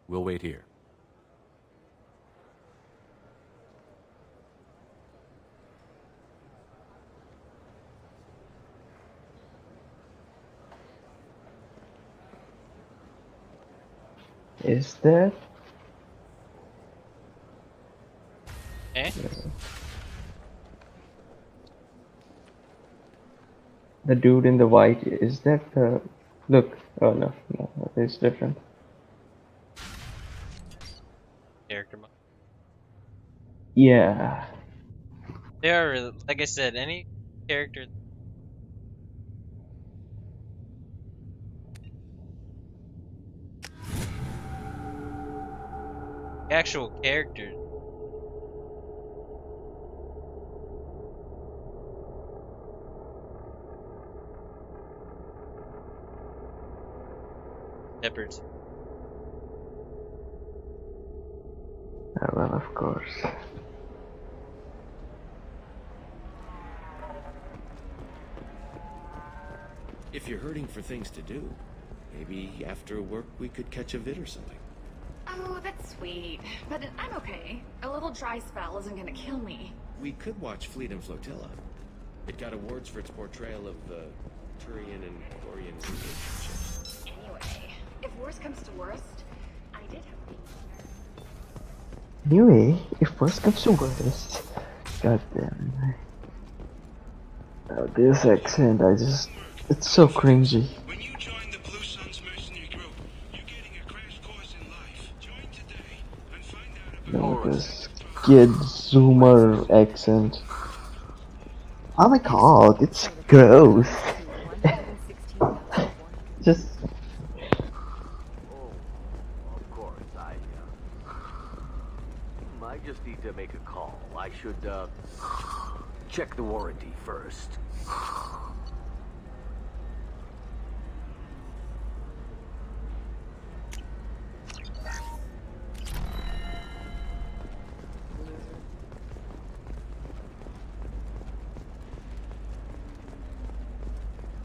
We'll wait here. Is that? Eh? The dude in the white, is that the... Look, oh no, it's different. Character model. Yeah. They are, like I said, any character. Actual characters. Shepherds. Well, of course. If you're hurting for things to do, maybe after work we could catch a vid or something. Oh, that's sweet. But I'm okay. A little dry spell isn't gonna kill me. We could watch Fleet and Flotilla. It got awards for its portrayal of the Turian and Quarian relationships. Anyway, if worst comes to worst, I did have Anyway, if worst comes to worst, goddamn. Oh, this accent, it's so cringy. No, this kid zoomer accent. Oh my god, it's gross. Just. Of course, I just need to make a call. I should, check the warranty first.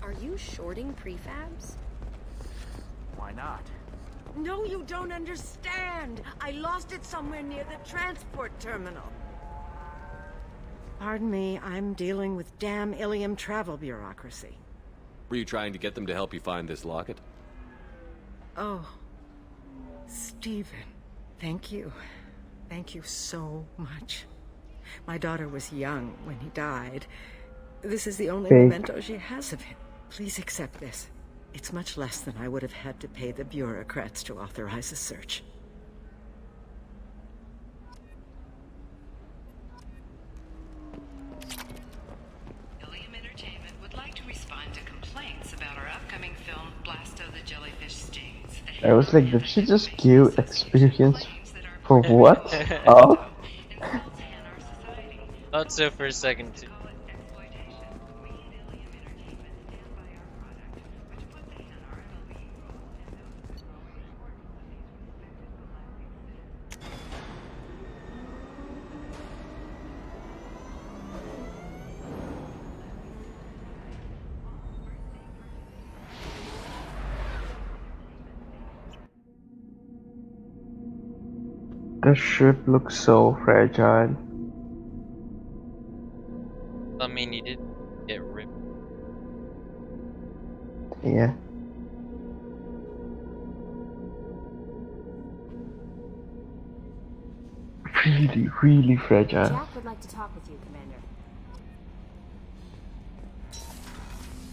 Are you shorting prefabs? Why not? No, you don't understand. I lost it somewhere near the transport terminal. Pardon me, I'm dealing with damn Ilium travel bureaucracy. Were you trying to get them to help you find this locket? Oh, Stephen, thank you. Thank you so much. My daughter was young when he died. This is the only memento she has of him. Please accept this. It's much less than I would have had to pay the bureaucrats to authorize a search. Ilium Entertainment would like to respond to complaints about our upcoming film, Blasto the Jellyfish Stings. I was like, did she just give experience for what? Oh? Thought so for a second too. The ship looks so fragile. I mean, you did get ripped. Yeah. Really fragile. Jack would like to talk with you, Commander.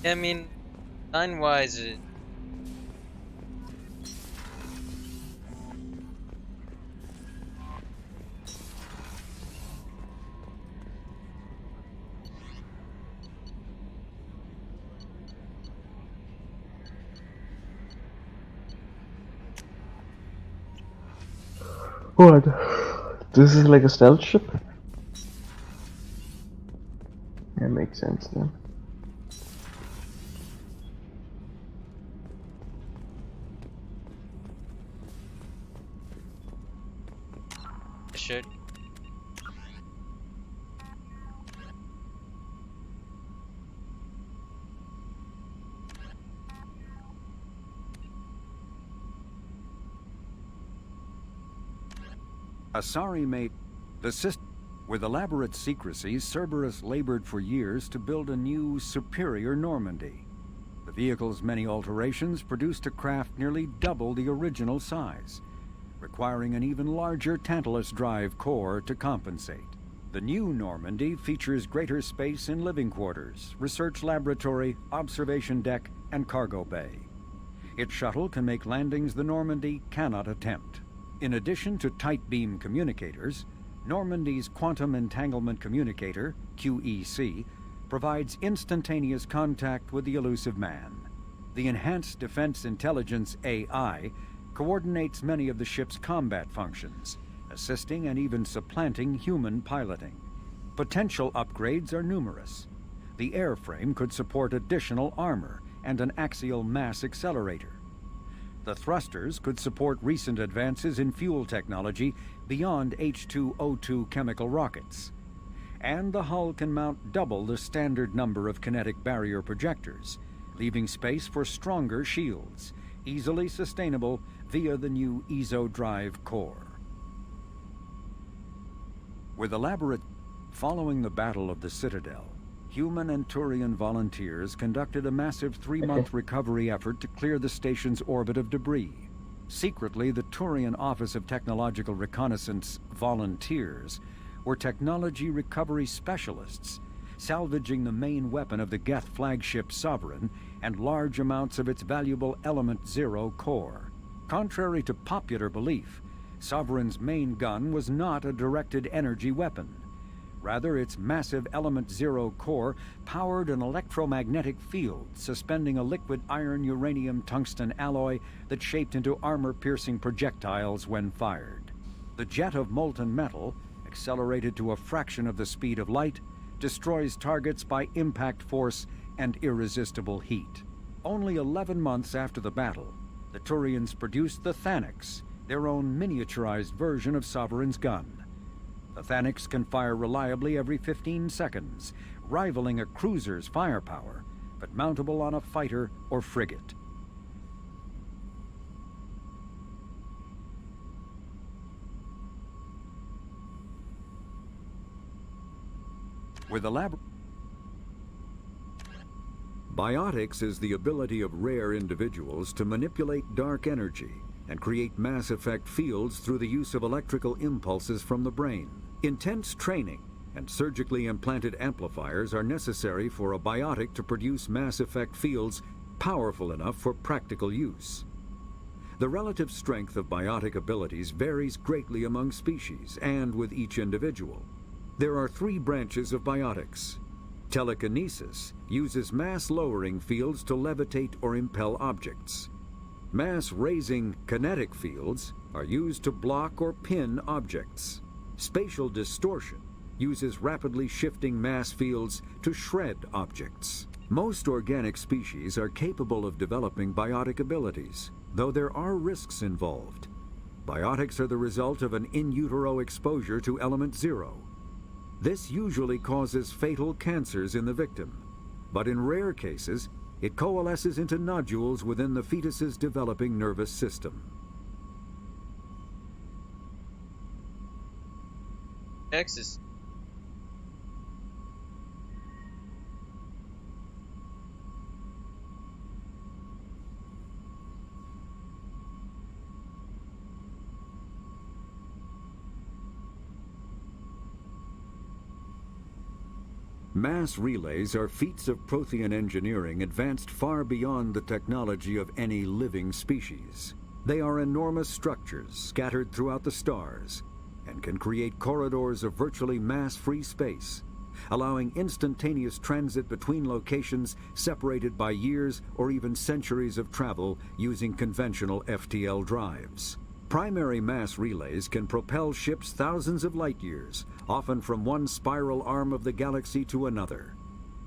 Yeah, I mean, design-wise, it... What? This is like a stealth ship? That makes sense then. It should. Asari made the system. With elaborate secrecy, Cerberus labored for years to build a new, superior Normandy. The vehicle's many alterations produced a craft nearly double the original size, requiring an even larger Tantalus drive core to compensate. The new Normandy features greater space in living quarters, research laboratory, observation deck, and cargo bay. Its shuttle can make landings the Normandy cannot attempt. In addition to tight beam communicators, Normandy's Quantum Entanglement Communicator, QEC, provides instantaneous contact with the elusive man. The Enhanced Defense Intelligence AI coordinates many of the ship's combat functions, assisting and even supplanting human piloting. Potential upgrades are numerous. The airframe could support additional armor and an axial mass accelerator. The thrusters could support recent advances in fuel technology beyond H2O2 chemical rockets. And the hull can mount double the standard number of kinetic barrier projectors, leaving space for stronger shields, easily sustainable via the new EZO drive core. With elaborate... Following the Battle of the Citadel, human and Turian volunteers conducted a massive 3-month recovery effort to clear the station's orbit of debris. Secretly, the Turian Office of Technological Reconnaissance volunteers were technology recovery specialists, salvaging the main weapon of the Geth flagship Sovereign and large amounts of its valuable Element Zero core. Contrary to popular belief, Sovereign's main gun was not a directed energy weapon. Rather, its massive Element Zero core powered an electromagnetic field suspending a liquid iron-uranium-tungsten alloy that shaped into armor-piercing projectiles when fired. The jet of molten metal, accelerated to a fraction of the speed of light, destroys targets by impact force and irresistible heat. Only 11 months after the battle, the Turians produced the Thanix, their own miniaturized version of Sovereign's gun. The Thanix can fire reliably every 15 seconds, rivaling a cruiser's firepower, but mountable on a fighter or frigate. With elaborate... Biotics is the ability of rare individuals to manipulate dark energy and create mass effect fields through the use of electrical impulses from the brain. Intense training and surgically implanted amplifiers are necessary for a biotic to produce mass effect fields powerful enough for practical use. The relative strength of biotic abilities varies greatly among species and with each individual. There are 3 branches of biotics. Telekinesis uses mass-lowering fields to levitate or impel objects. Mass-raising kinetic fields are used to block or pin objects. Spatial distortion uses rapidly shifting mass fields to shred objects. Most organic species are capable of developing biotic abilities, though there are risks involved. Biotics are the result of an in utero exposure to Element Zero. This usually causes fatal cancers in the victim, but in rare cases, it coalesces into nodules within the fetus's developing nervous system. Texas. Mass relays are feats of Prothean engineering advanced far beyond the technology of any living species. They are enormous structures scattered throughout the stars and can create corridors of virtually mass-free space, allowing instantaneous transit between locations separated by years or even centuries of travel using conventional FTL drives. Primary mass relays can propel ships thousands of light years, often from one spiral arm of the galaxy to another.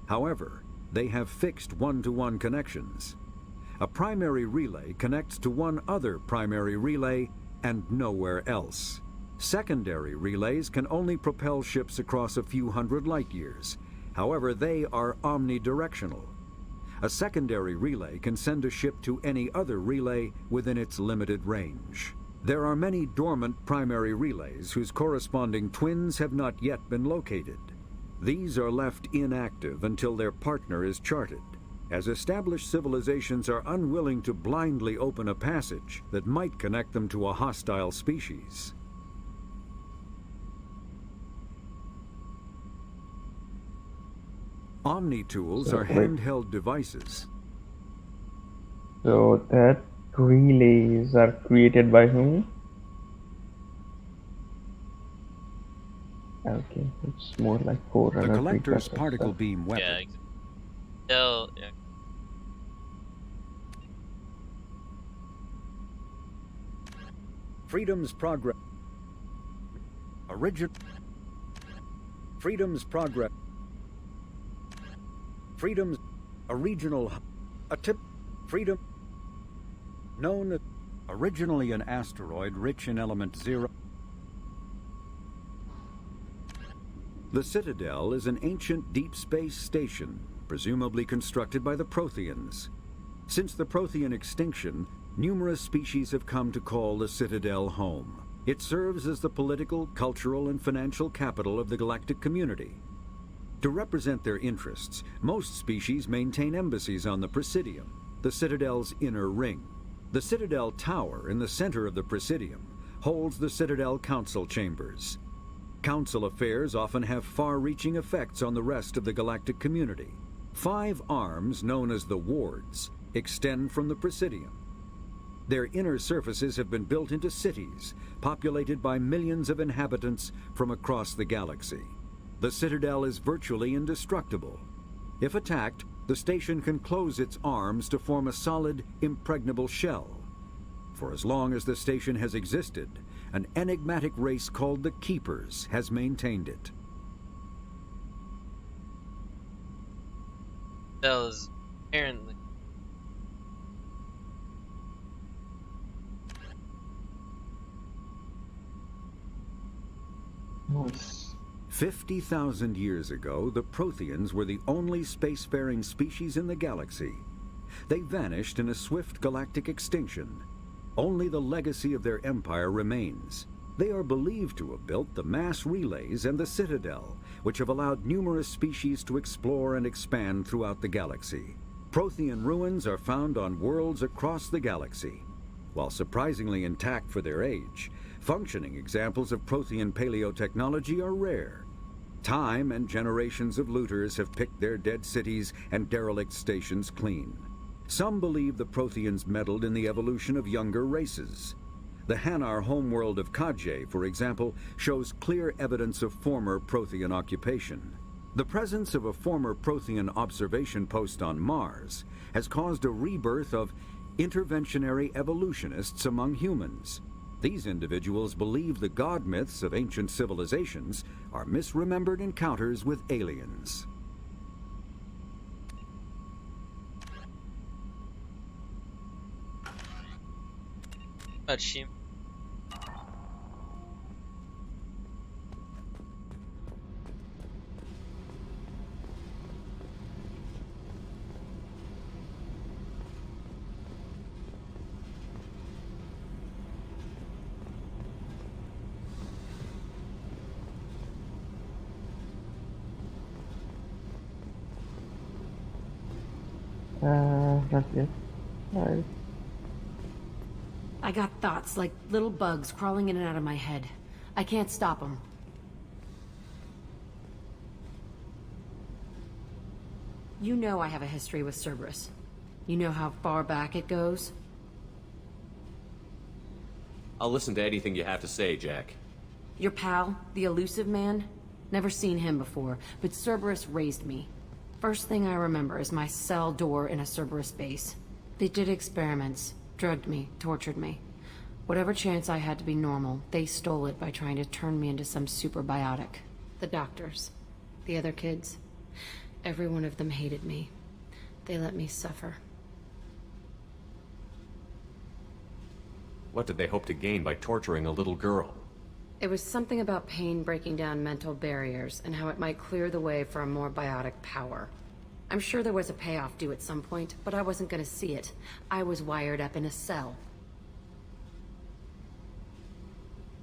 However, they have fixed one-to-one connections. A primary relay connects to one other primary relay and nowhere else. Secondary relays can only propel ships across a few hundred light years. However, they are omnidirectional. A secondary relay can send a ship to any other relay within its limited range. There are many dormant primary relays whose corresponding twins have not yet been located. These are left inactive until their partner is charted, as established civilizations are unwilling to blindly open a passage that might connect them to a hostile species. Omni-tools are handheld devices. So that relays are created by whom? Okay, it's more like Forerunner. The Collector's precursor particle stuff. beam weapon. Yeah, they'll. Yeah. Freedom's Progress. Freedom's Progress. Freedom's a regional, a tip, Freedom, known as originally an asteroid rich in element 0. The Citadel is an ancient deep space station, presumably constructed by the Protheans. Since the Prothean extinction, numerous species have come to call the Citadel home. It serves as the political, cultural, and financial capital of the galactic community. To represent their interests, most species maintain embassies on the Presidium, the Citadel's inner ring. The Citadel Tower in the center of the Presidium holds the Citadel Council Chambers. Council affairs often have far-reaching effects on the rest of the galactic community. 5 arms, known as the Wards, extend from the Presidium. Their inner surfaces have been built into cities, populated by millions of inhabitants from across the galaxy. The Citadel is virtually indestructible. If attacked, the station can close its arms to form a solid, impregnable shell. For as long as the station has existed, an enigmatic race called the Keepers has maintained it. Those apparently. Nice. 50,000 years ago, the Protheans were the only spacefaring species in the galaxy. They vanished in a swift galactic extinction. Only the legacy of their empire remains. They are believed to have built the mass relays and the Citadel, which have allowed numerous species to explore and expand throughout the galaxy. Prothean ruins are found on worlds across the galaxy. While surprisingly intact for their age, functioning examples of Prothean paleotechnology are rare. Time and generations of looters have picked their dead cities and derelict stations clean. Some believe the Protheans meddled in the evolution of younger races. The Hanar homeworld of Kaje, for example, shows clear evidence of former Prothean occupation. The presence of a former Prothean observation post on Mars has caused a rebirth of interventionary evolutionists among humans. These individuals believe the god myths of ancient civilizations are misremembered encounters with aliens. Shim. Not yet. Alright. I got thoughts like little bugs crawling in and out of my head. I can't stop them. You know I have a history with Cerberus. You know how far back it goes? I'll listen to anything you have to say, Jack. Your pal, the Elusive Man? Never seen him before, but Cerberus raised me. First thing I remember is my cell door in a Cerberus base. They did experiments, drugged me, tortured me. Whatever chance I had to be normal, they stole it by trying to turn me into some super biotic. The doctors, the other kids, every one of them hated me. They let me suffer. What did they hope to gain by torturing a little girl? It was something about pain breaking down mental barriers and how it might clear the way for a more biotic power. I'm sure there was a payoff due at some point, but I wasn't gonna see it. I was wired up in a cell.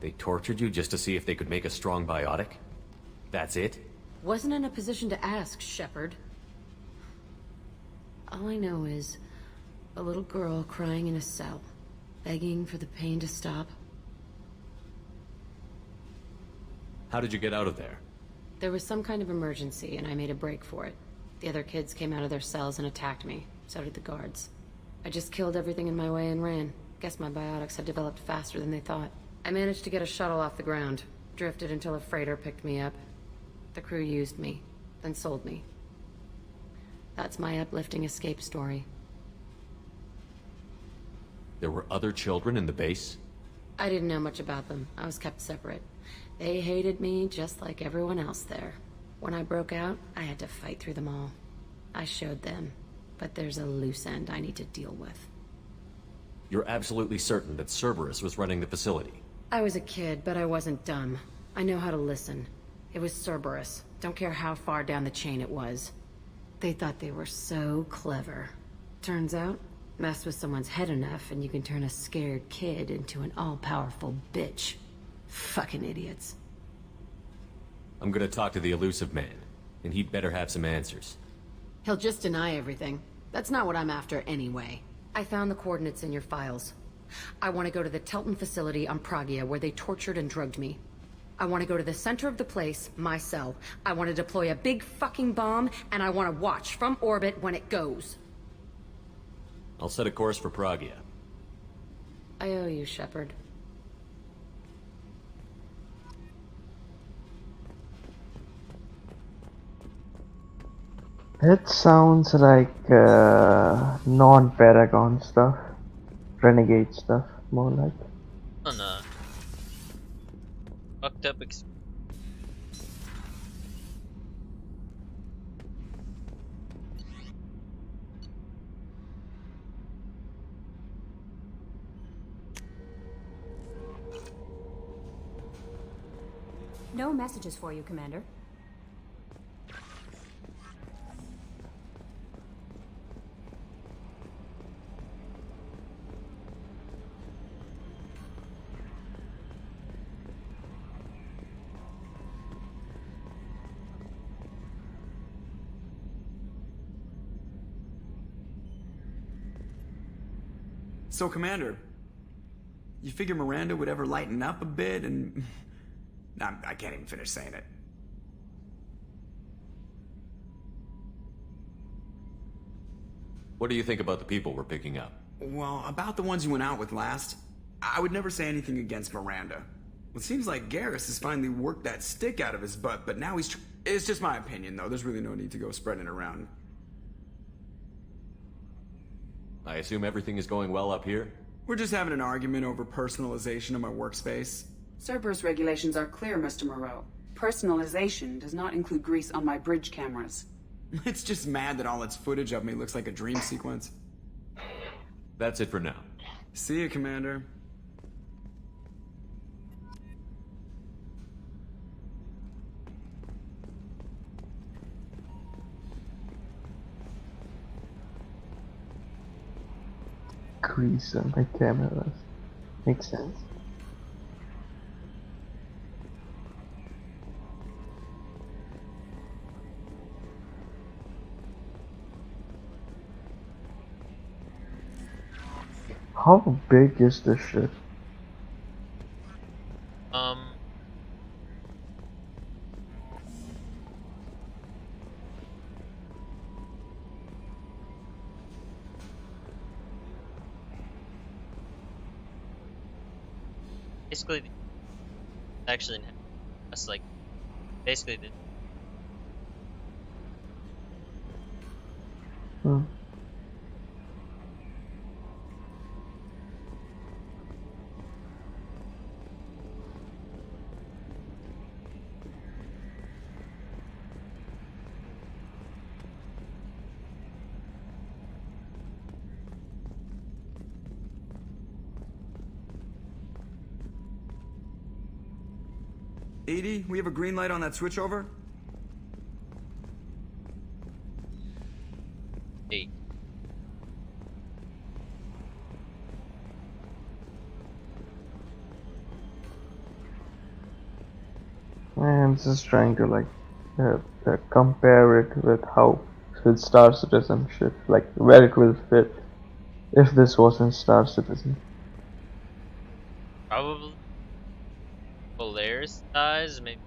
They tortured you just to see if they could make a strong biotic? That's it? Wasn't in a position to ask, Shepard. All I know is a little girl crying in a cell, begging for the pain to stop. How did you get out of there? There was some kind of emergency, and I made a break for it. The other kids came out of their cells and attacked me. So did the guards. I just killed everything in my way and ran. Guess my biotics had developed faster than they thought. I managed to get a shuttle off the ground. Drifted until a freighter picked me up. The crew used me, then sold me. That's my uplifting escape story. There were other children in the base? I didn't know much about them. I was kept separate. They hated me just like everyone else there. When I broke out, I had to fight through them all. I showed them, but there's a loose end I need to deal with. You're absolutely certain that Cerberus was running the facility? I was a kid, but I wasn't dumb. I know how to listen. It was Cerberus. Don't care how far down the chain it was. They thought they were so clever. Turns out, mess with someone's head enough and you can turn a scared kid into an all-powerful bitch. Fucking idiots. I'm gonna talk to the Elusive Man, and he'd better have some answers. He'll just deny everything. That's not what I'm after anyway. I found the coordinates in your files. I want to go to the Telton facility on Pragia where they tortured and drugged me. I want to go to the center of the place, my cell. I want to deploy a big fucking bomb, and I want to watch from orbit when it goes. I'll set a course for Pragia. I owe you, Shepard. It sounds like non-Paragon stuff. Renegade stuff, more like. Oh no. Fucked up No messages for you, Commander. So, Commander, you figure Miranda would ever lighten up a bit and... I can't even finish saying it. What do you think about the people we're picking up? Well, about the ones you went out with last, I would never say anything against Miranda. Well, it seems like Garrus has finally worked that stick out of his butt, but now he's... It's just my opinion, though. There's really no need to go spreading it around. I assume everything is going well up here? We're just having an argument over personalization of my workspace. Cerberus regulations are clear, Mr. Moreau. Personalization does not include grease on my bridge cameras. It's just mad that all its footage of me looks like a dream sequence. That's it for now. See you, Commander. Grease on my cameras. Makes sense. How big is this ship? Basically, actually, that's like basically the. Hmm. EDI, we have a green light on that switchover? 8. I'm just trying to like compare it with how with Star Citizen ship, like where it will fit if this wasn't Star Citizen. Probably Polaris size, maybe.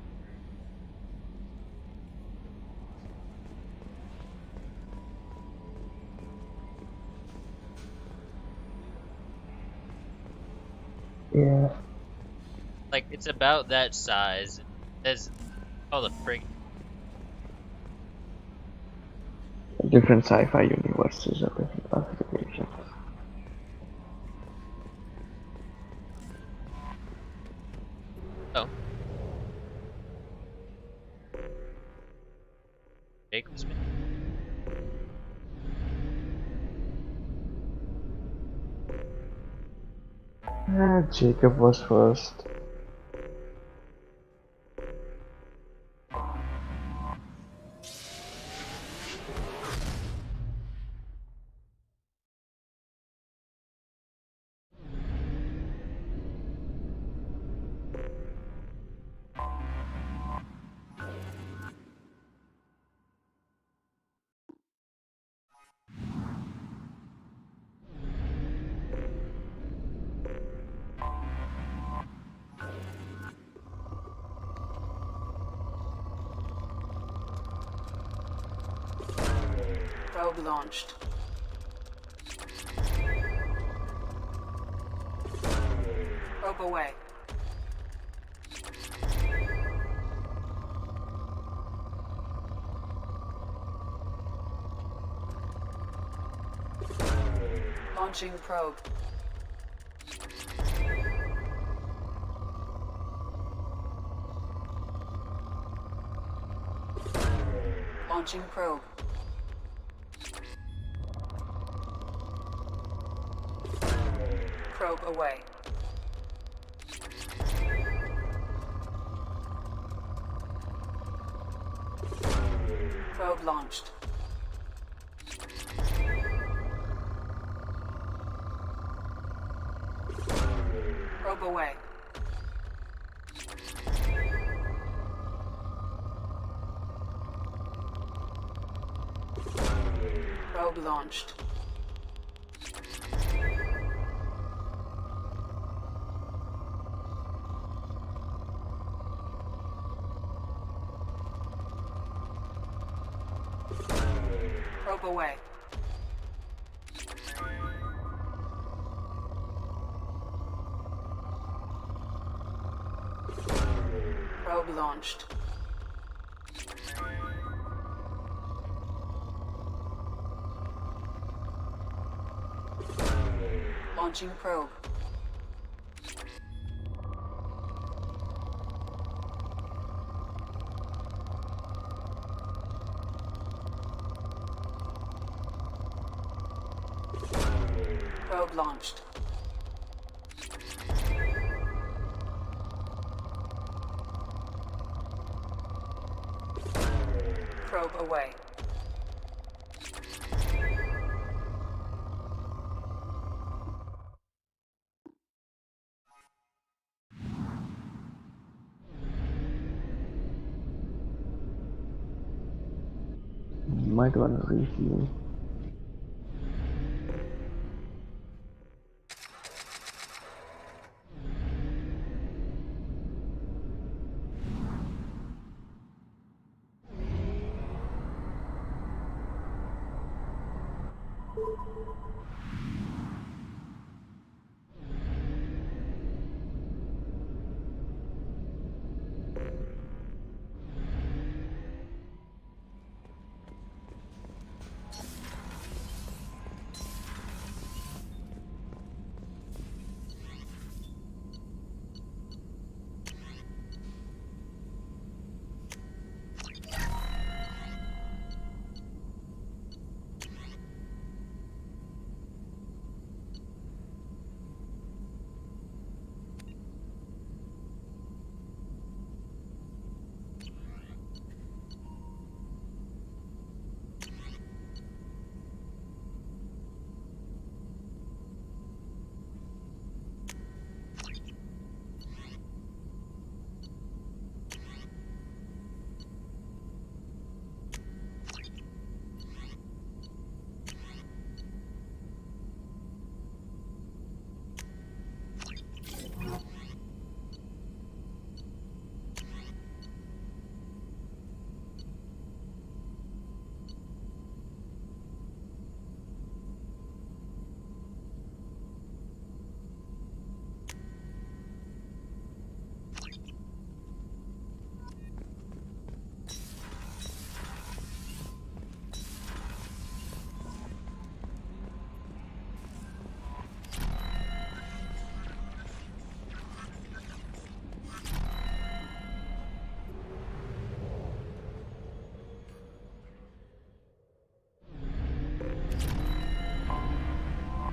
Yeah. Like it's about that size. As oh the frig. Different sci-fi universes have different classifications. Oh. Jacob's been. Jacob was first. Probe launched. Probe away. Launching probe. Launching probe. Probe away. Probe launched. Probe away. Probe launched. Probe away. Probe launched. Launching probe. Probe launched. Probe away. Might want to refuel.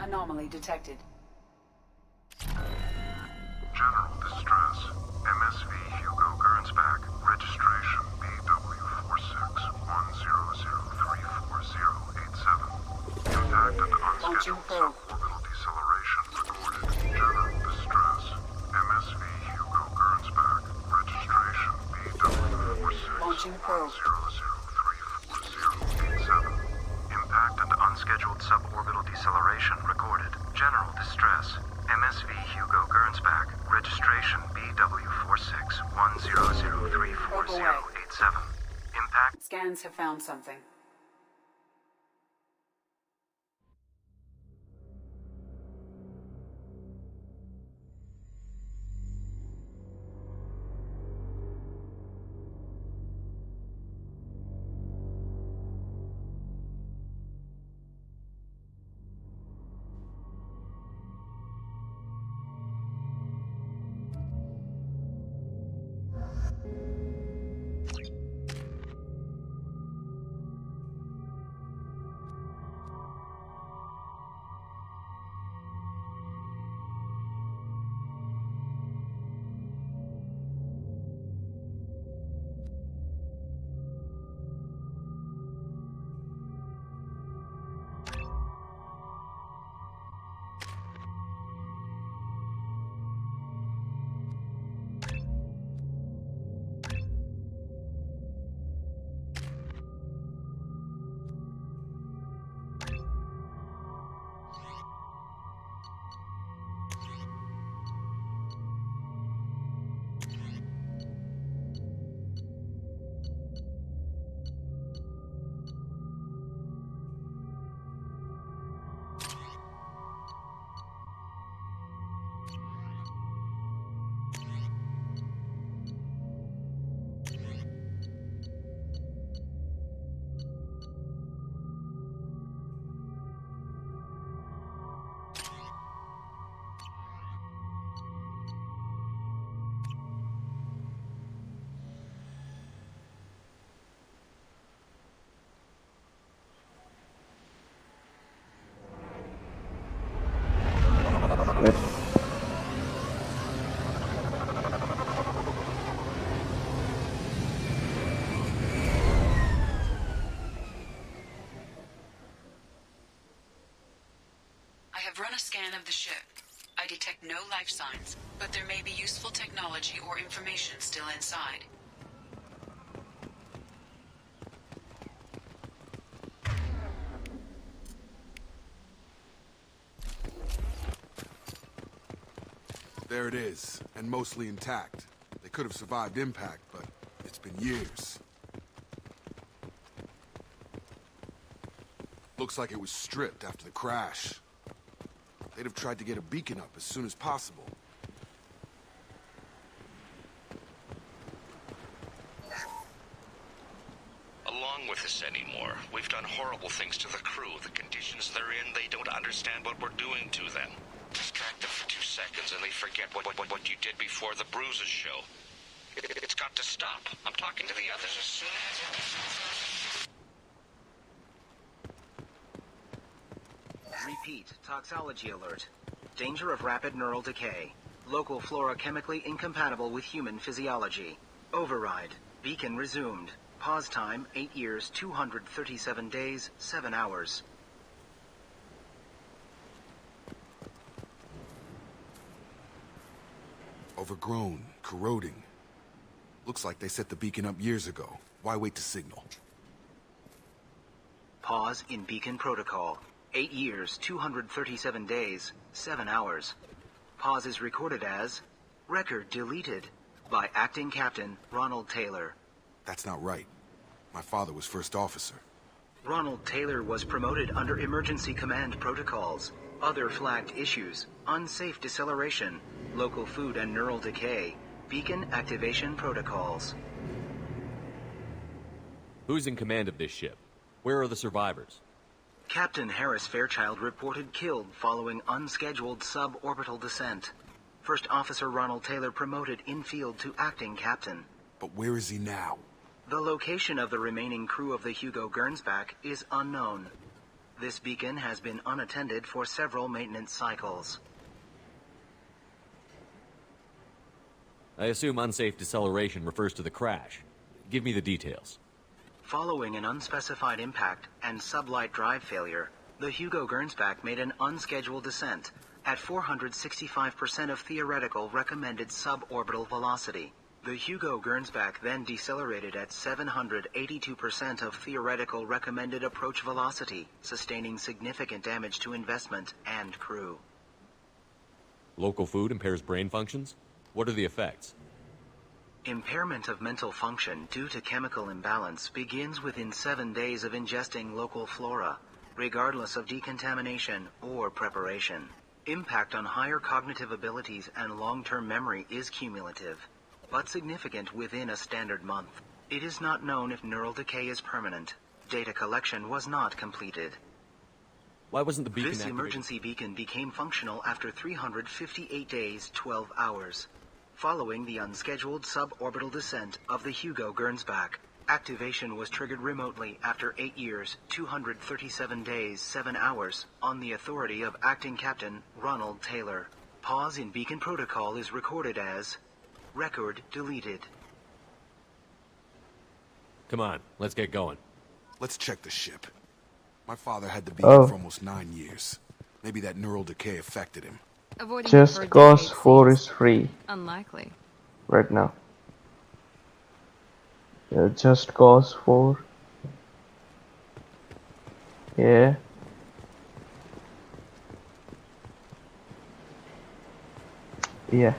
Anomaly detected. General distress. MSV Hugo Gernsback. Registration BW4610034087. Impact and unscheduled suborbital deceleration recorded. General distress. MSV Hugo Gernsback. Registration BW4610034087. Impact and unscheduled suborbital deceleration recorded. General distress. MSV Hugo Gernsback. Registration BW4610034087. Impact. Scans have found something. I have run a scan of the ship. I detect no life signs, but there may be useful technology or information still inside. There it is, and mostly intact. They could have survived impact, but it's been years. Looks like it was stripped after the crash. They'd have tried to get a beacon up as soon as possible. Along with this anymore. We've done horrible things to the crew. The conditions they're in, they don't understand what we're doing to them. Distract them for 2 seconds and they forget what you did before the bruises show. It's got to stop. I'm talking to the others as soon as... Repeat, toxology alert. Danger of rapid neural decay. Local flora chemically incompatible with human physiology. Override. Beacon resumed. Pause time, 8 years, 237 days, 7 hours. Overgrown, corroding. Looks like they set the beacon up years ago. Why wait to signal? Pause in beacon protocol. 8 years, 237 days, 7 hours. Pause is recorded as record deleted by Acting Captain Ronald Taylor. That's not right. My father was first officer. Ronald Taylor was promoted under emergency command protocols. Other flagged issues: unsafe deceleration, local food and neural decay, beacon activation protocols. Who's in command of this ship? Where are the survivors? Captain Harris Fairchild reported killed following unscheduled suborbital descent. First Officer Ronald Taylor promoted in-field to acting captain. But where is he now? The location of the remaining crew of the Hugo Gernsback is unknown. This beacon has been unattended for several maintenance cycles. I assume unsafe deceleration refers to the crash. Give me the details. Following an unspecified impact and sublight drive failure, the Hugo Gernsback made an unscheduled descent at 465% of theoretical recommended suborbital velocity. The Hugo Gernsback then decelerated at 782% of theoretical recommended approach velocity, sustaining significant damage to investment and crew. Local food impairs brain functions? What are the effects? Impairment of mental function due to chemical imbalance begins within 7 days of ingesting local flora, regardless of decontamination or preparation. Impact on higher cognitive abilities and long-term memory is cumulative, but significant within a standard month. It is not known if neural decay is permanent. Data collection was not completed. Why wasn't the beacon This activated? emergency beacon became functional after 358 days, 12 hours. Following the unscheduled suborbital descent of the Hugo Gernsback, activation was triggered remotely after 8 years, 237 days, 7 hours, on the authority of Acting Captain Ronald Taylor. Pause in beacon protocol is recorded as record deleted. Come on, let's get going. Let's check the ship. My father had the beacon for almost 9 years. Maybe that neural decay affected him. Avoiding Just it for a Cause decade 4 seems is free unlikely. right now. Yeah, Just Cause 4. Yeah. Yeah.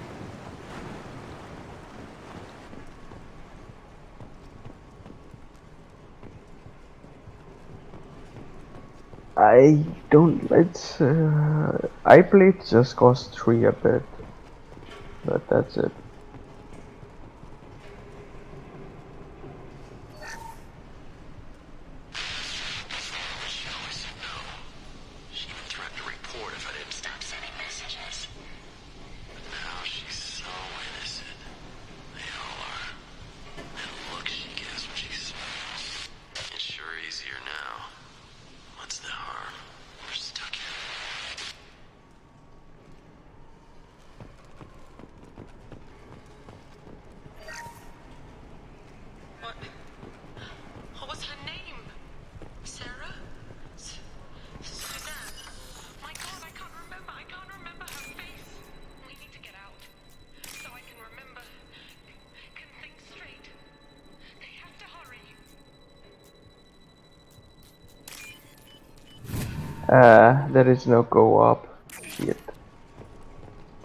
I don't. Let's. I played Just Cause 3 a bit, but that's it. She even threatened to report if I didn't stop sending messages. But now she's so innocent. They all are. That look she gives when she smiles. It's sure easier now. What's the harm? We're stuck here. What? What was her name? Sarah? Suzanne? My God, I can't remember. I can't remember her face. We need to get out. So I can remember. Can think straight. They have to hurry. There is no co-op yet.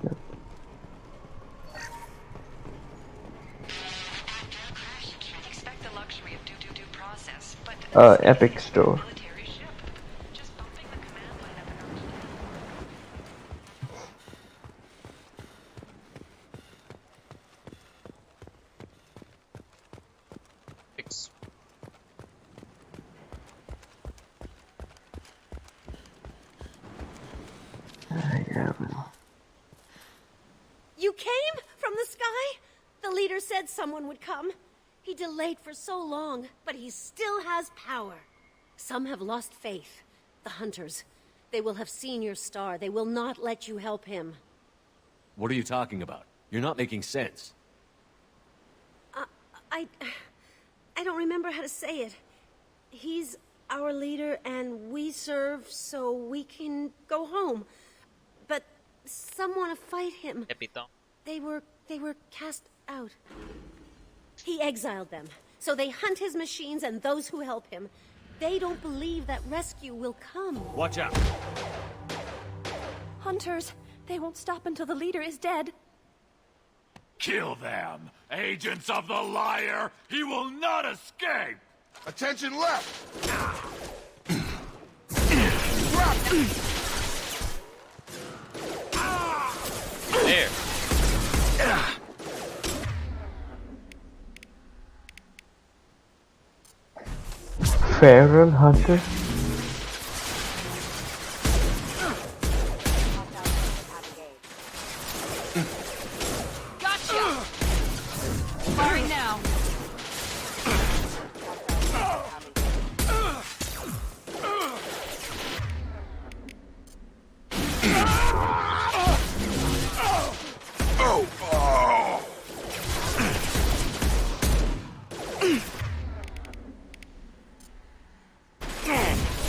Yep. Expect the luxury of due process, but Epic Store. Yeah, man. You came from the sky? The leader said someone would come. He delayed for so long, but he still has power. Some have lost faith. The hunters. They will have seen your star. They will not let you help him. What are you talking about? You're not making sense. I don't remember how to say it. He's our leader and we serve so we can go home. But some want to fight him. They were cast out. He exiled them. So they hunt his machines and those who help him. They don't believe that rescue will come. Watch out. Hunters, they won't stop until the leader is dead. Kill them! Agents of the liar! He will not escape! Attention left! There. Feral hunter. Gotcha! Firing now.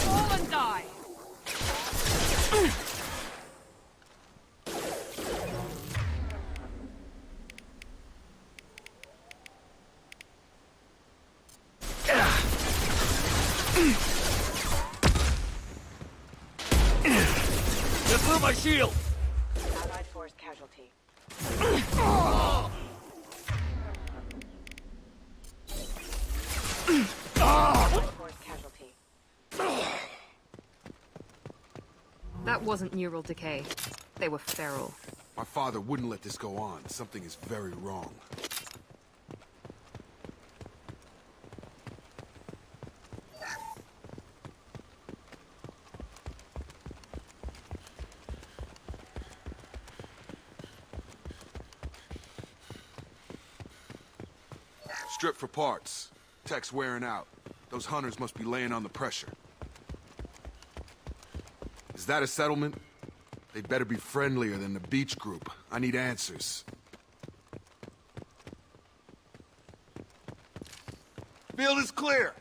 Fall and die. You blew my shield! Allied force casualty. Allied force casualty. That wasn't neural decay. They were feral. My father wouldn't let this go on. Something is very wrong. Strip for parts. Tech's wearing out. Those hunters must be laying on the pressure. Is that a settlement? They'd better be friendlier than the beach group. I need answers. Field is clear.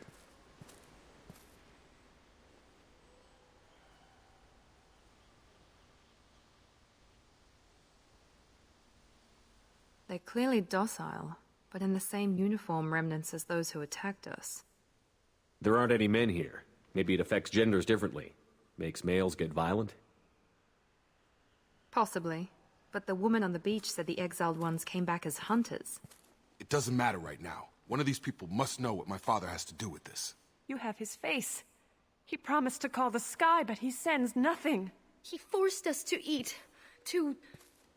They're clearly docile, but in the same uniform remnants as those who attacked us. There aren't any men here. Maybe it affects genders differently. Makes males get violent? Possibly. But the woman on the beach said the exiled ones came back as hunters. It doesn't matter right now. One of these people must know what my father has to do with this. You have his face. He promised to call the sky, but he sends nothing. He forced us to eat, to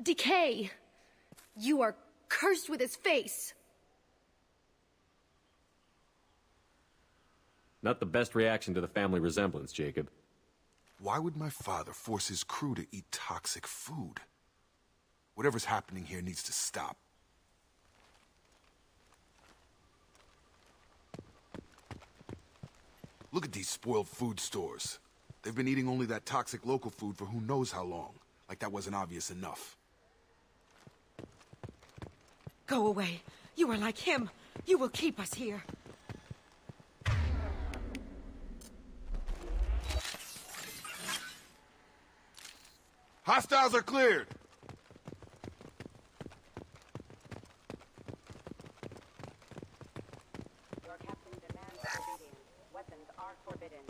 decay. You are cursed with his face. Not the best reaction to the family resemblance, Jacob. Why would my father force his crew to eat toxic food? Whatever's happening here needs to stop. Look at these spoiled food stores. They've been eating only that toxic local food for who knows how long. Like that wasn't obvious enough. Go away. You are like him. You will keep us here. Hostiles are cleared. Your captain demands obedience. Weapons are forbidden.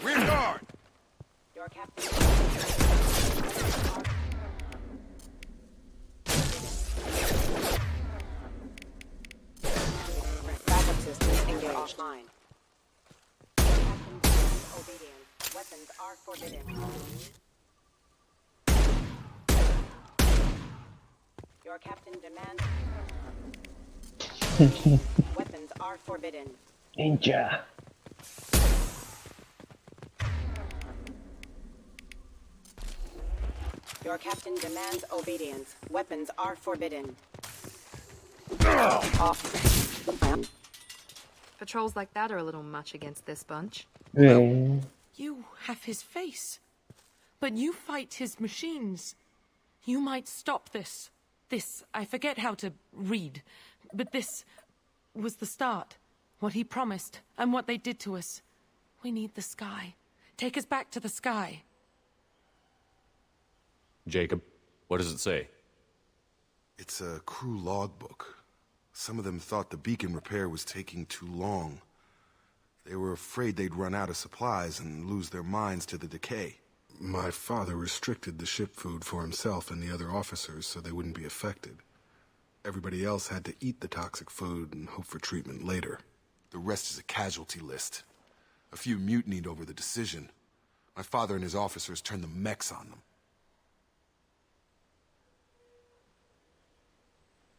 Rear guard. Your captain. Backup systems engaged. Offline. Captain demands obedience. Weapons are forbidden. Your captain demands. Weapons are forbidden. Ninja. Your captain demands obedience. Weapons are forbidden. Patrols like that are a little much against this bunch. Yeah. You have his face, but you fight his machines. You might stop this. This, I forget how to read, but this was the start. What he promised, and what they did to us. We need the sky. Take us back to the sky. Jacob, what does it say? It's a crew logbook. Some of them thought the beacon repair was taking too long. They were afraid they'd run out of supplies and lose their minds to the decay. My father restricted the ship food for himself and the other officers so they wouldn't be affected. Everybody else had to eat the toxic food and hope for treatment later. The rest is a casualty list. A few mutinied over the decision. My father and his officers turned the mechs on them.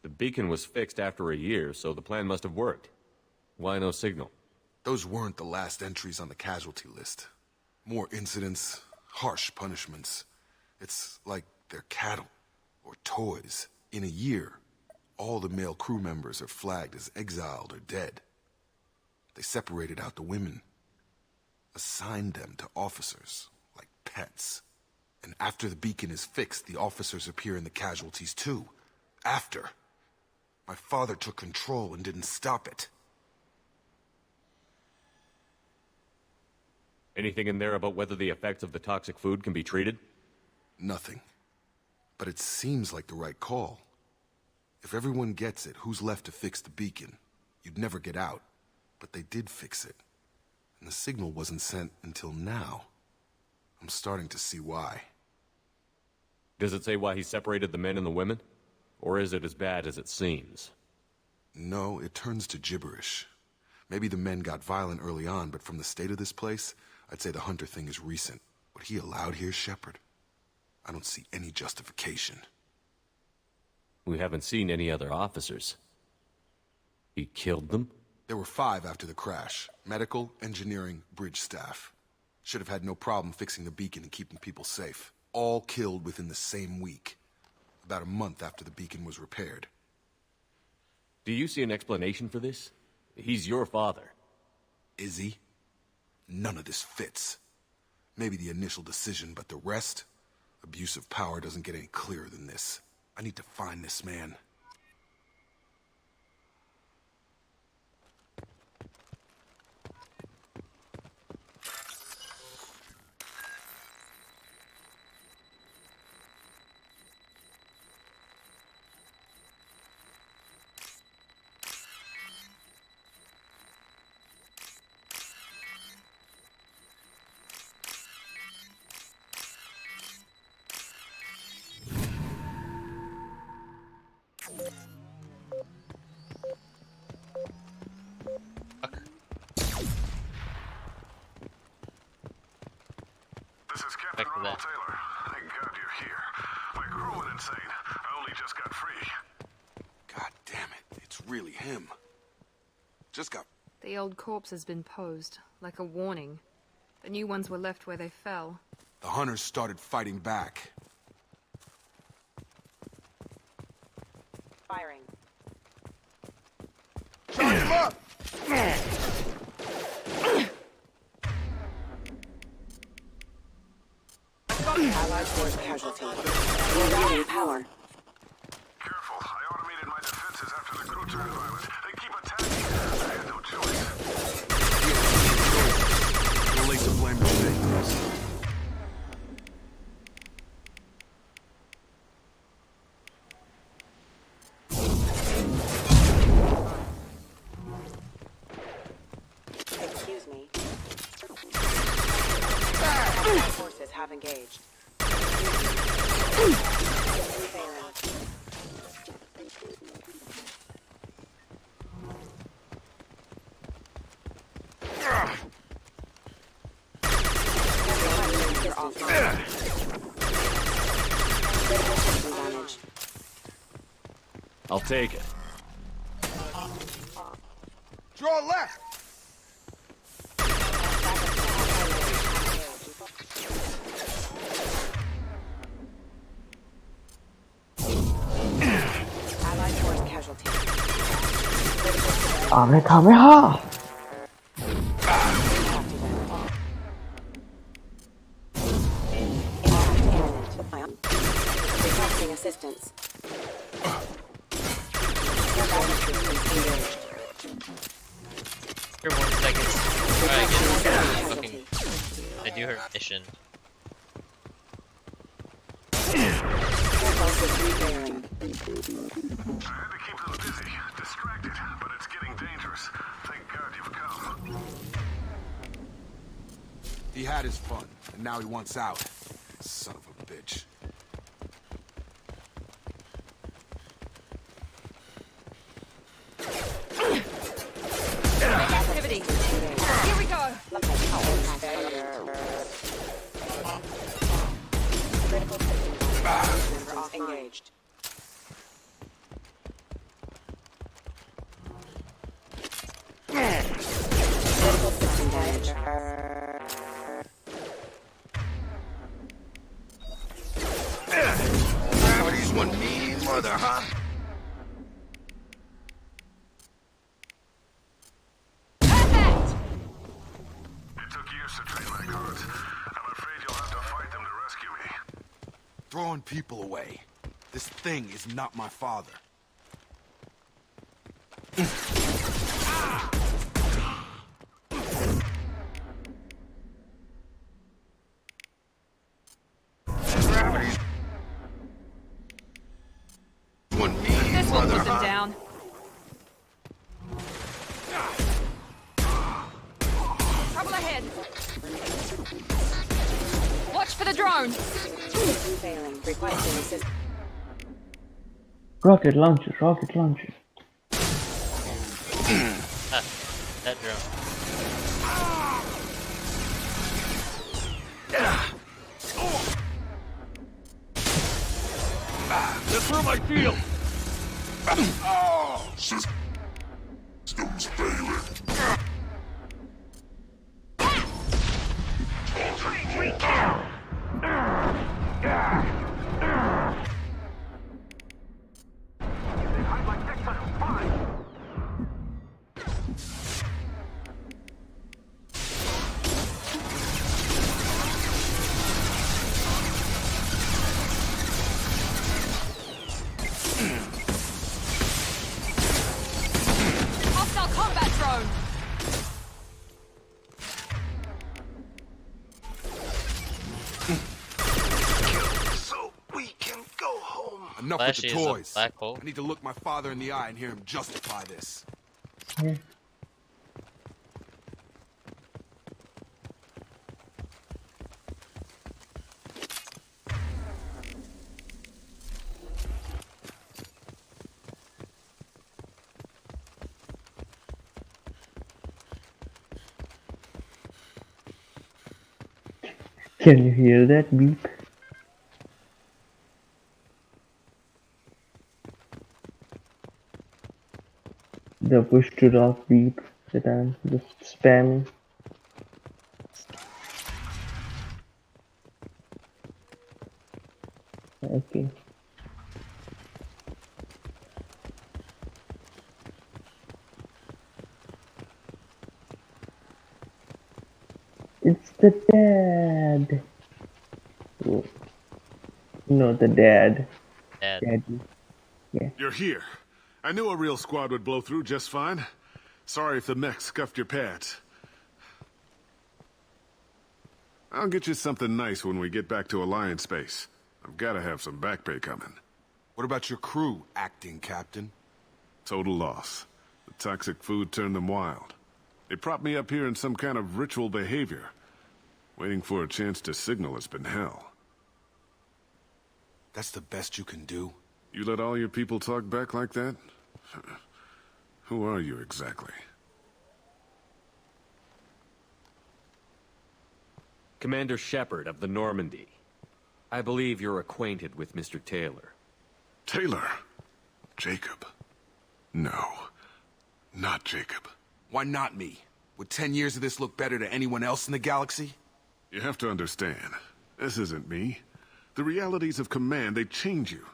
The beacon was fixed after a year, so the plan must have worked. Why no signal? Those weren't the last entries on the casualty list. More incidents, harsh punishments. It's like they're cattle, or toys. In a year, all the male crew members are flagged as exiled or dead. They separated out the women, assigned them to officers, like pets. And after the beacon is fixed, the officers appear in the casualties too. After. My father took control and didn't stop it. Anything in there about whether the effects of the toxic food can be treated? Nothing. But it seems like the right call. If everyone gets it, who's left to fix the beacon? You'd never get out. But they did fix it. And the signal wasn't sent until now. I'm starting to see why. Does it say why he separated the men and the women? Or is it as bad as it seems? No, it turns to gibberish. Maybe the men got violent early on, but from the state of this place, I'd say the Hunter thing is recent. What he allowed here, Shepard? I don't see any justification. We haven't seen any other officers. He killed them? There were 5 after the crash. Medical, engineering, bridge staff. Should have had no problem fixing the beacon and keeping people safe. All killed within the same week. About a month after the beacon was repaired. Do you see an explanation for this? He's your father. Is he? None of this fits. Maybe the initial decision, but the rest? Abuse of power doesn't get any clearer than this. I need to find this man. This is Captain Ronald Taylor. Thank God you're here. My crew went insane. I only just got free. God damn it, it's really him. Just got... The old corpse has been posed, like a warning. The new ones were left where they fell. The Hunters started fighting back. Firing. Charge him up! Allied force casualty. Regaining power. Careful. I automated my defenses after the crew turned violent. They keep attacking. I had no choice. Too late to blame the victims. Excuse me. Forces have engaged. I'll take it. Draw left! Kamehameha! Requesting assistance. 1 second. Alright, get fucking. I do her mission. I had to keep them busy, distracted, but it's getting dangerous. Thank God you've come. He had his fun, and now he wants out. Son of a bitch. Activity. Here we go. Engaged. Critical system damage. Gravity's one mean mother, huh? It took years to train my guards. I'm afraid you'll have to fight them to rescue me. Throwing people away. This thing is not my father. One mean This will mother, put them huh? down. Trouble ahead. Watch for the drone. Failing. Requesting assistance. Rocket launcher, rocket launcher. Ah, that drone. That's for my shield! Systems failing. Hostile combat drone. So we can go home. Enough Flashy with is the a toys. black hole. I need to look my father in the eye and hear him justify this. Yeah. Can you hear that beep? The push to talk beep that I'm just spamming. Okay. It's the dad. Oh. No, the dad. Dad. Daddy. Yeah. You're here. I knew a real squad would blow through just fine. Sorry if the mech scuffed your pads. I'll get you something nice when we get back to Alliance Space. I've got to have some back pay coming. What about your crew, acting captain? Total loss. The toxic food turned them wild. They propped me up here in some kind of ritual behavior. Waiting for a chance to signal has been hell. That's the best you can do? You let all your people talk back like that? Who are you exactly? Commander Shepard of the Normandy. I believe you're acquainted with Mr. Taylor. Taylor? Jacob? No. Not Jacob. Why not me? Would 10 years of this look better to anyone else in the galaxy? You have to understand, this isn't me. The realities of command, they change you.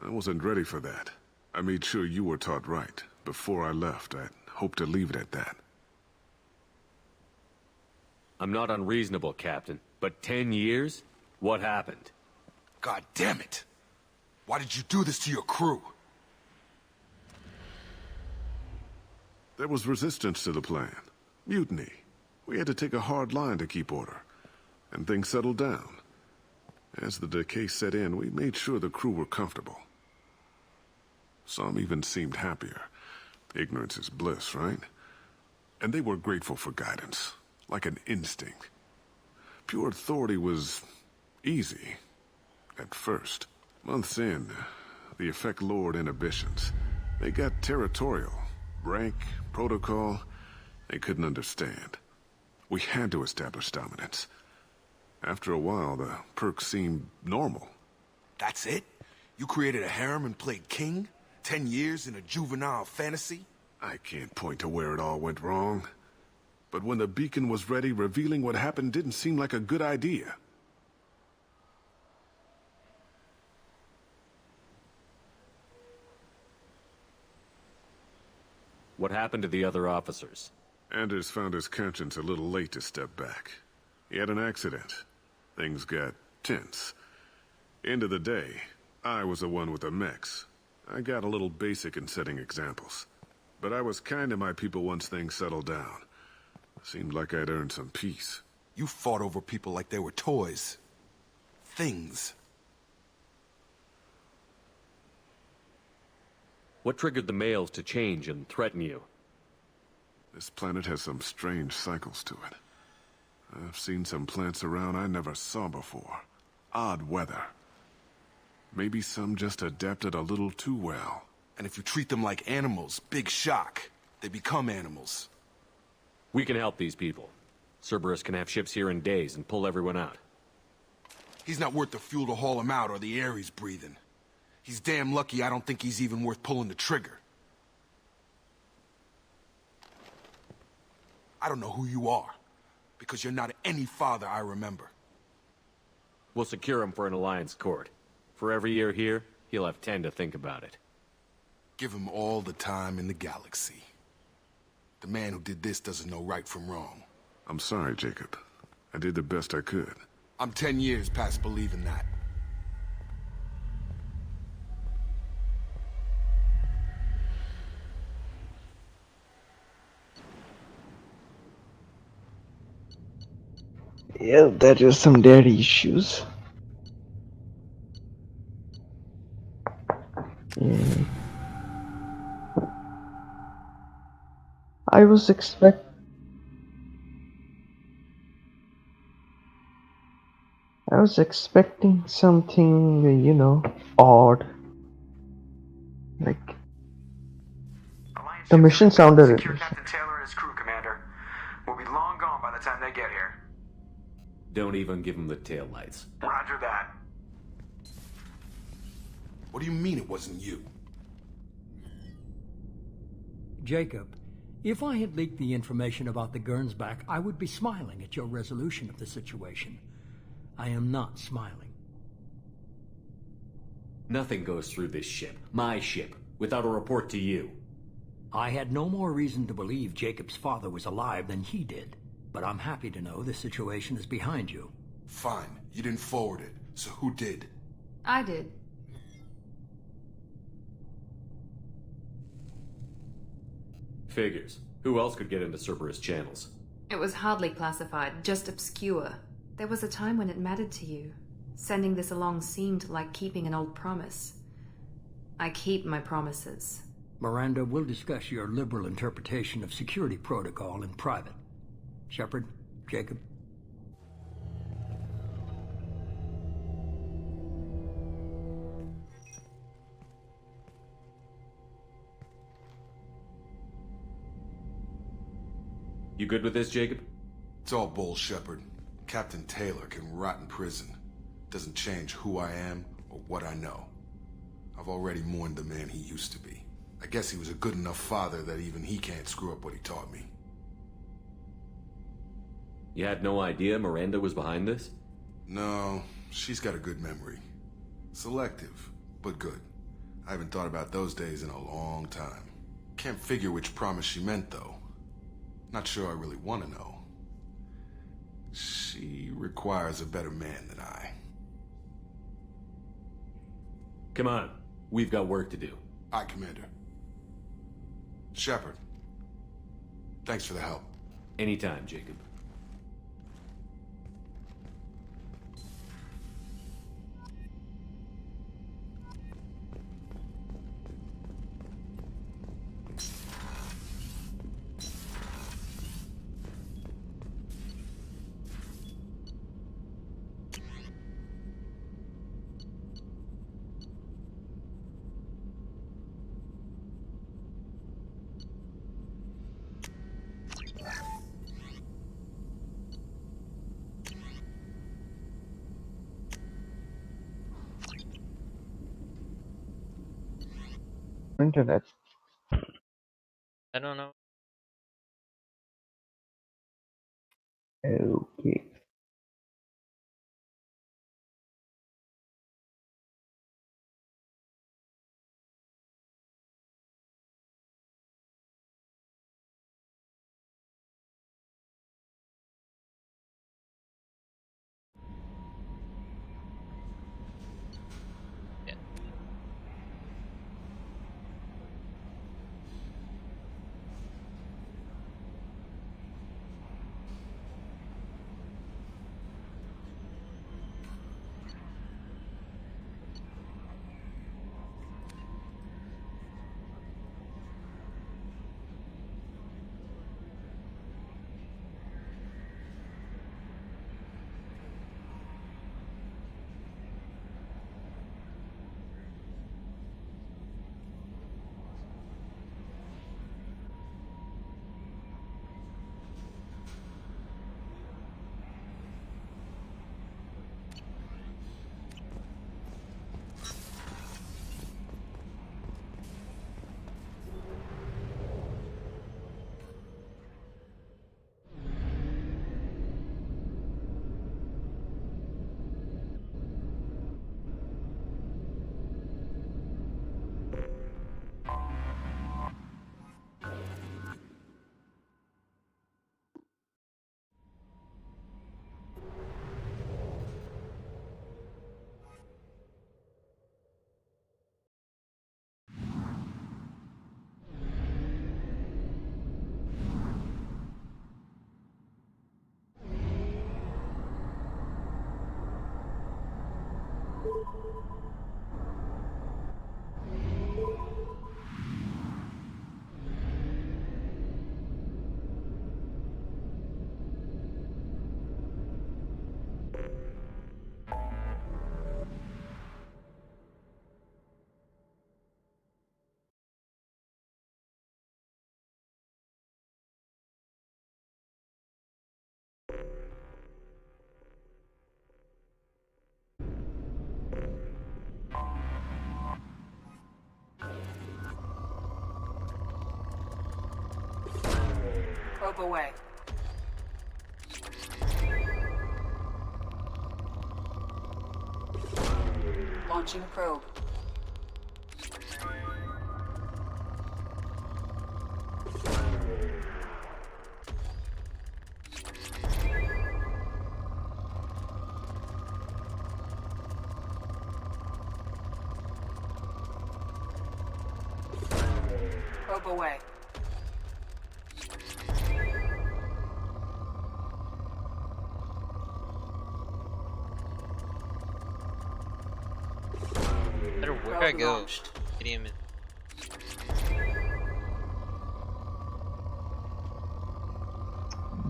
I wasn't ready for that. I made sure you were taught right. Before I left, I hope to leave it at that. I'm not unreasonable, Captain, but 10 years? What happened? God damn it! Why did you do this to your crew? There was resistance to the plan. Mutiny. We had to take a hard line to keep order. And things settled down. As the decay set in, we made sure the crew were comfortable. Some even seemed happier. Ignorance is bliss, right? And they were grateful for guidance, like an instinct. Pure authority was easy, at first. Months in, the effect lowered inhibitions. They got territorial. Rank, protocol, they couldn't understand. We had to establish dominance. After a while, the perks seemed normal. That's it? You created a harem and played king? 10 years in a juvenile fantasy? I can't point to where it all went wrong. But when the beacon was ready, revealing what happened didn't seem like a good idea. What happened to the other officers? Anders found his conscience a little late to step back. He had an accident. Things got tense. End of the day, I was the one with the mechs. I got a little basic in setting examples. But I was kind to my people once things settled down. Seemed like I'd earned some peace. You fought over people like they were toys. Things. What triggered the males to change and threaten you? This planet has some strange cycles to it. I've seen some plants around I never saw before. Odd weather. Maybe some just adapted a little too well. And if you treat them like animals, big shock. They become animals. We can help these people. Cerberus can have ships here in days and pull everyone out. He's not worth the fuel to haul him out or the air he's breathing. He's damn lucky I don't think he's even worth pulling the trigger. I don't know who you are, because you're not any father I remember. We'll secure him for an alliance court. For every year here, he'll have 10 to think about it. Give him all the time in the galaxy. The man who did this doesn't know right from wrong. I'm sorry, Jacob. I did the best I could. I'm 10 years past believing that. Yeah, that is some daddy issues. Yeah. I was expecting something, you know, odd. Like the mission sounded Secure Captain Taylor and his crew, Commander. We'll be long gone by the time they get here. Don't even give him the taillights. Roger that. What do you mean it wasn't you? Jacob, if I had leaked the information about the Gernsback, I would be smiling at your resolution of the situation. I am not smiling. Nothing goes through this ship, my ship, without a report to you. I had no more reason to believe Jacob's father was alive than he did. But I'm happy to know the situation is behind you. Fine. You didn't forward it. So who did? I did. Figures. Who else could get into Cerberus channels? It was hardly classified, just obscure. There was a time when it mattered to you. Sending this along seemed like keeping an old promise. I keep my promises. Miranda, we'll discuss your liberal interpretation of security protocol in private. Shepard, Jacob. You good with this, Jacob? It's all bull, Shepard. Captain Taylor can rot in prison. Doesn't change who I am or what I know. I've already mourned the man he used to be. I guess he was a good enough father that even he can't screw up what he taught me. You had no idea Miranda was behind this? No, she's got a good memory. Selective, but good. I haven't thought about those days in a long time. Can't figure which promise she meant, though. Not sure I really want to know. She requires a better man than I. Come on. We've got work to do. Aye, Commander. Shepard. Thanks for the help. Anytime, Jacob. Internet. I don't know. Okay. Probe away. Launching probe. Probe away. Where I go? Idiom.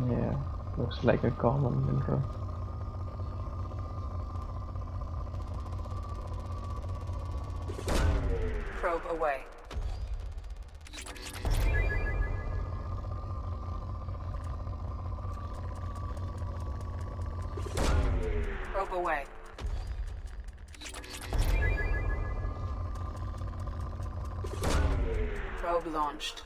Yeah, looks like a common intro. Probe away. Probe away. Probe launched.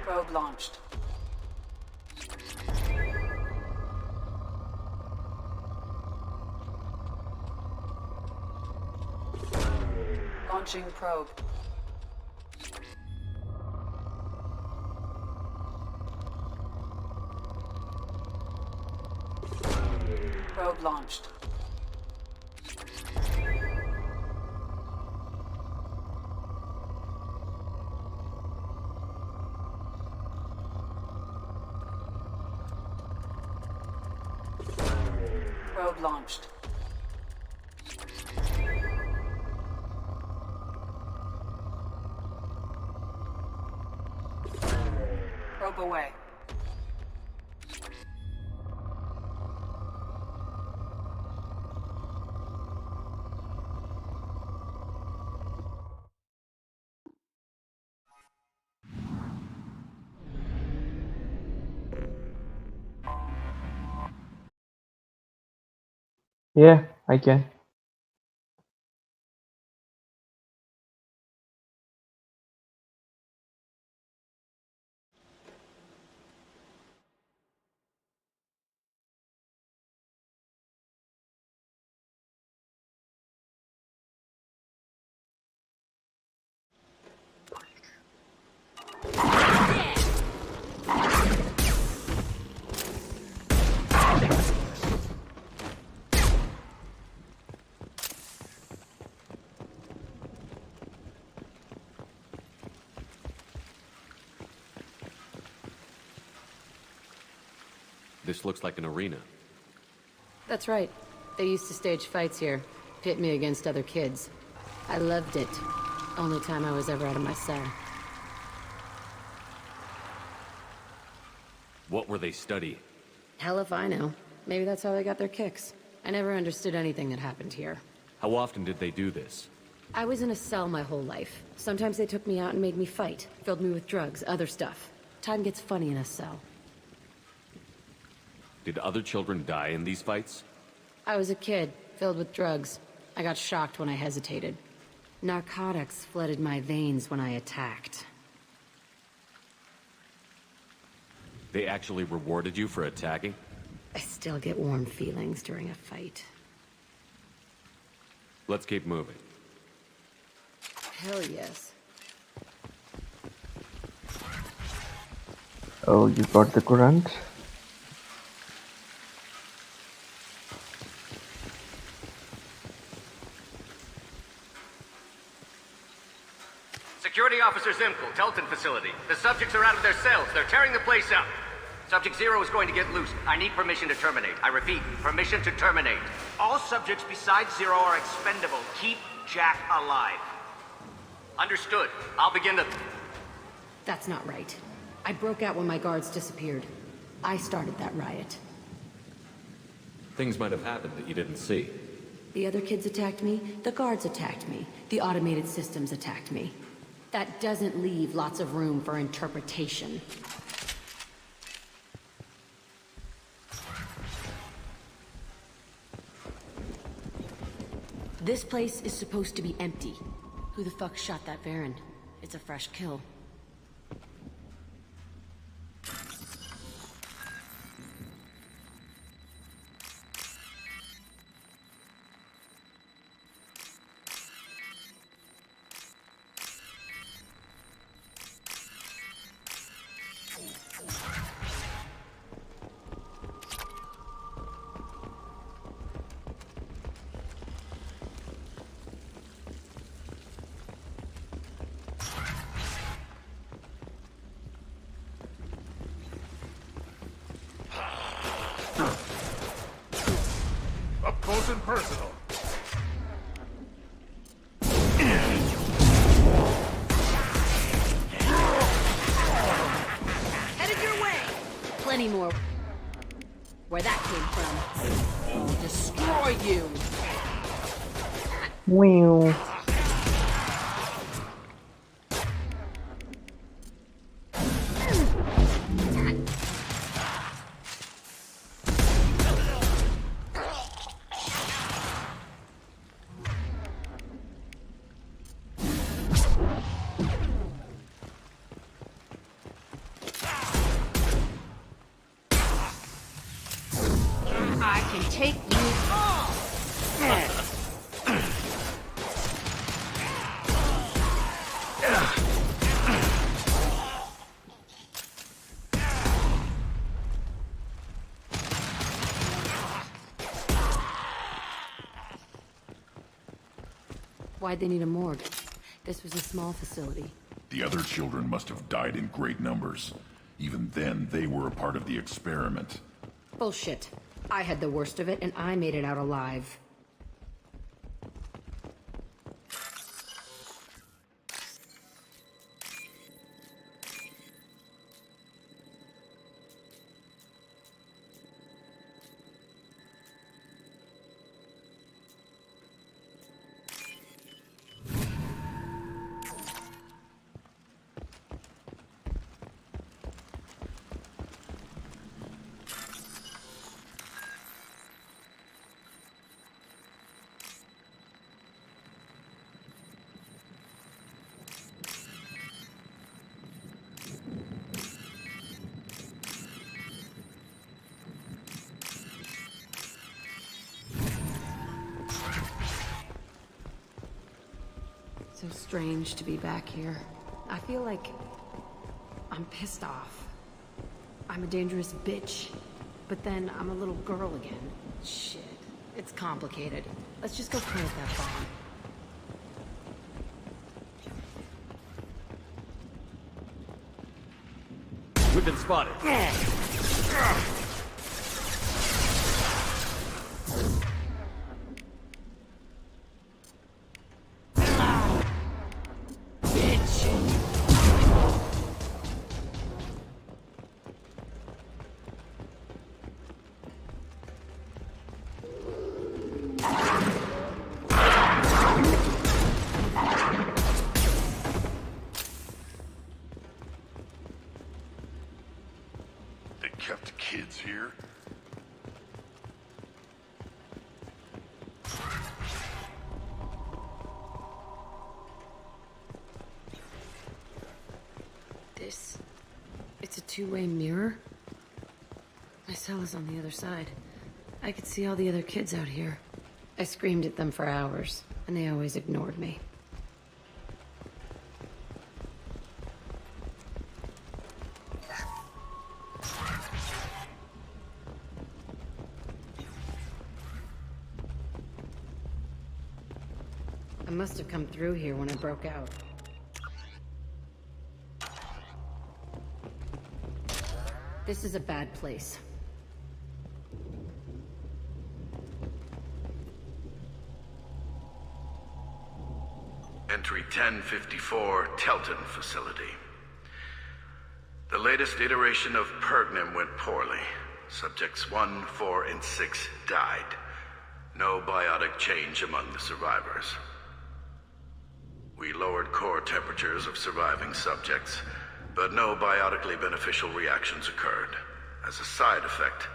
Probe launched. Launching probe. Probe launched. Probe launched. Probe away. Yeah, I can. This looks like an arena. That's right. They used to stage fights here, pit me against other kids. I loved it. Only time I was ever out of my cell. What were they studying? Hell if I know. Maybe that's how they got their kicks. I never understood anything that happened here. How often did they do this? I was in a cell my whole life. Sometimes they took me out and made me fight, filled me with drugs, other stuff. Time gets funny in a cell. Did other children die in these fights? I was a kid, filled with drugs. I got shocked when I hesitated. Narcotics flooded my veins when I attacked. They actually rewarded you for attacking? I still get warm feelings during a fight. Let's keep moving. Hell yes. Oh, you got the current? Security Officer Zimkel, Telton facility. The subjects are out of their cells. They're tearing the place up. Subject Zero is going to get loose. I need permission to terminate. I repeat, permission to terminate. All subjects besides Zero are expendable. Keep Jack alive. Understood. I'll begin the... That's not right. I broke out when my guards disappeared. I started that riot. Things might have happened that you didn't see. The other kids attacked me, the guards attacked me, the automated systems attacked me. That doesn't leave lots of room for interpretation. This place is supposed to be empty. Who the fuck shot that Varren? It's a fresh kill. Up close and personal. Headed your way! Plenty more. Where that came from. I'll destroy you! Wow. I can take you all! Why'd they need a morgue? This was a small facility. The other children must have died in great numbers. Even then, they were a part of the experiment. Bullshit. I had the worst of it, and I made it out alive. So strange to be back here. I feel like I'm pissed off. I'm a dangerous bitch. But then I'm a little girl again. Shit. It's complicated. Let's just go plant that bomb. We've been spotted. They kept kids here? It's a two-way mirror? My cell is on the other side. I could see all the other kids out here. I screamed at them for hours, and they always ignored me. I must have come through here when I broke out. This is a bad place. Entry 1054, Telton Facility. The latest iteration of Pergnum went poorly. Subjects 1, 4, and 6 died. No biotic change among the survivors. We lowered core temperatures of surviving subjects, but no biotically beneficial reactions occurred. As a side effect,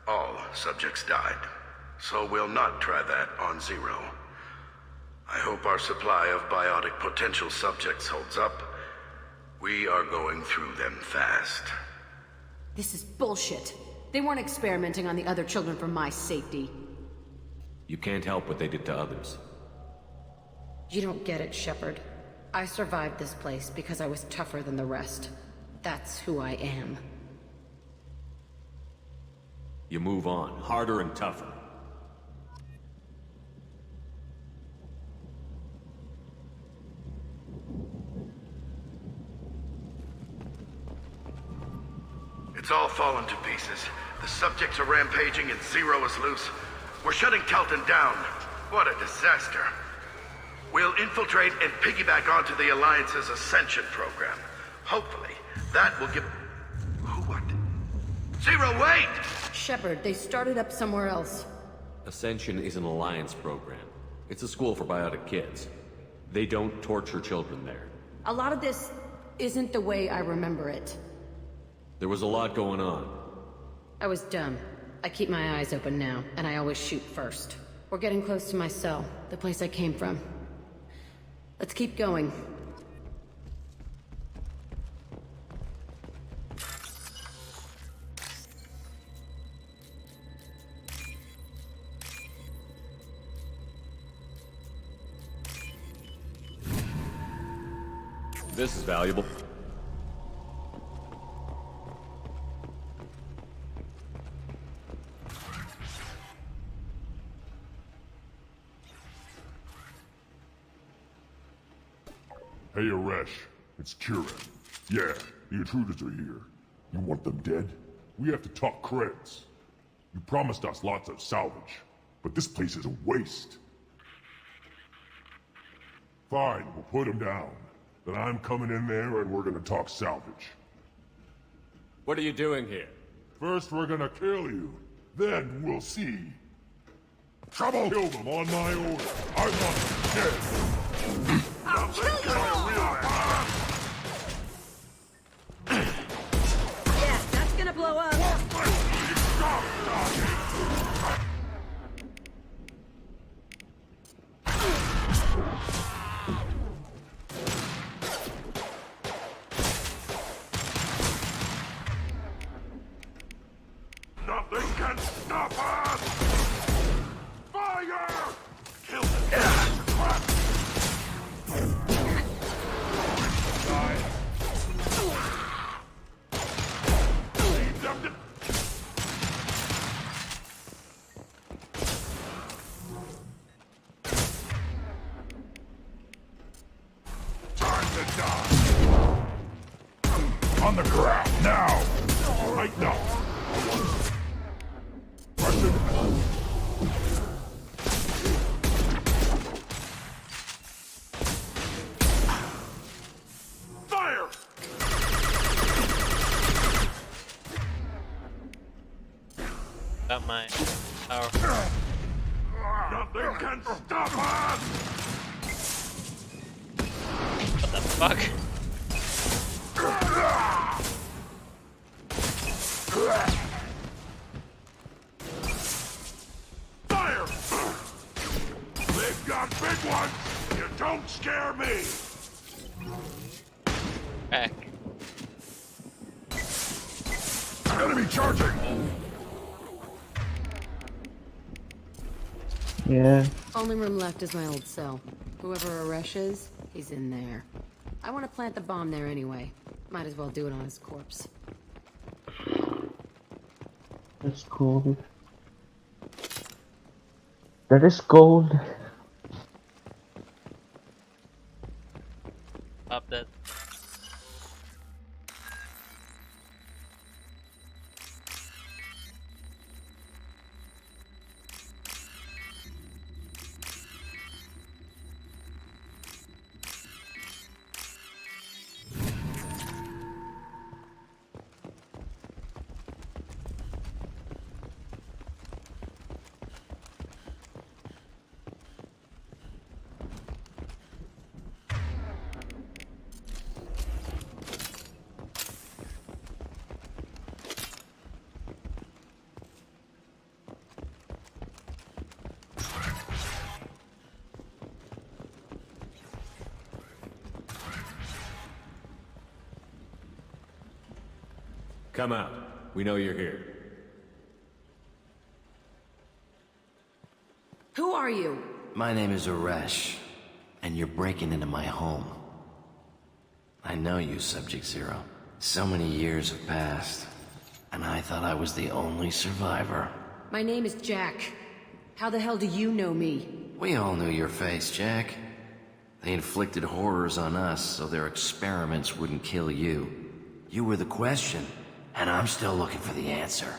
all subjects died. So we'll not try that on Zero. I hope our supply of biotic potential subjects holds up. We are going through them fast. This is bullshit. They weren't experimenting on the other children for my safety. You can't help what they did to others. You don't get it, Shepard. I survived this place because I was tougher than the rest. That's who I am. You move on, harder and tougher. It's all fallen to pieces. The subjects are rampaging and Zero is loose. We're shutting Telton down. What a disaster. We'll infiltrate and piggyback onto the Alliance's Ascension program. Hopefully, that will give... Who what? Zero, wait! Shepard, they started up somewhere else. Ascension is an Alliance program. It's a school for biotic kids. They don't torture children there. A lot of this isn't the way I remember it. There was a lot going on. I was dumb. I keep my eyes open now, and I always shoot first. We're getting close to my cell, the place I came from. Let's keep going. This is valuable. Hey, Aresh. It's Kieran. Yeah, the intruders are here. You want them dead? We have to talk creds. You promised us lots of salvage, but this place is a waste. Fine, we'll put them down. Then I'm coming in there and we're gonna talk salvage. What are you doing here? First we're gonna kill you. Then we'll see. Trouble! Kill them on my order. I want them dead. I'll kill you all! Yeah, that's gonna blow up. Nothing can stop us! Fire! Kill them! Crap! Die! Leave them to... Time to die! On the ground, now! Right now! Fire! Got my power. Nothing can stop us! What the fuck? Fire! They've got big ones! You don't scare me! Back. Enemy charging! Yeah. Only room left is my old cell. Whoever Aresh is, he's in there. I want to plant the bomb there anyway. Might as well do it on his corpse. That's cool. That is gold. Pop that. Come out. We know you're here. Who are you? My name is Aresh, and you're breaking into my home. I know you, Subject Zero. So many years have passed, and I thought I was the only survivor. My name is Jack. How the hell do you know me? We all knew your face, Jack. They inflicted horrors on us so their experiments wouldn't kill you. You were the question, and I'm still looking for the answer.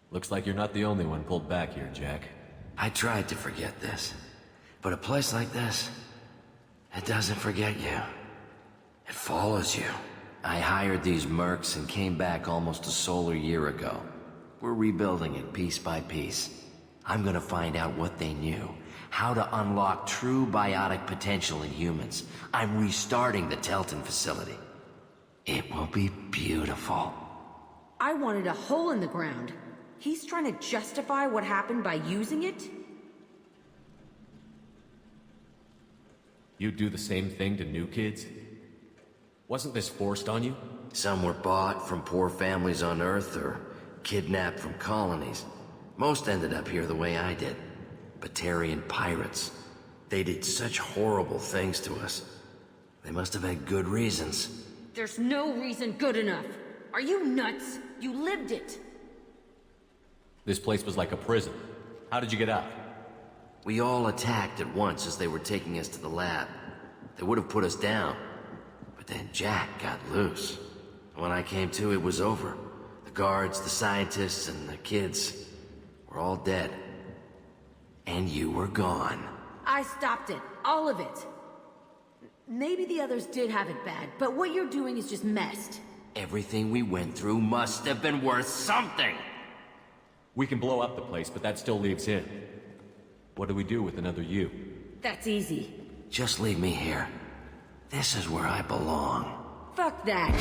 Looks like you're not the only one pulled back here, Jack. I tried to forget this, but a place like this, it doesn't forget you. It follows you. I hired these mercs and came back almost a solar year ago. We're rebuilding it piece by piece. I'm gonna find out what they knew, how to unlock true biotic potential in humans. I'm restarting the Telton facility. It will be beautiful. I wanted a hole in the ground. He's trying to justify what happened by using it? You do the same thing to new kids? Wasn't this forced on you? Some were bought from poor families on Earth or kidnapped from colonies. Most ended up here the way I did. Batarian pirates. They did such horrible things to us. They must have had good reasons. There's no reason good enough. Are you nuts? You lived it. This place was like a prison. How did you get out? We all attacked at once as they were taking us to the lab. They would have put us down. But then Jack got loose. When I came to, it was over. The guards, the scientists, and the kids were all dead. And you were gone. I stopped it. All of it. Maybe the others did have it bad, but what you're doing is just messed. Everything we went through must have been worth something! We can blow up the place, but that still leaves him. What do we do with another you? That's easy. Just leave me here. This is where I belong. Fuck that.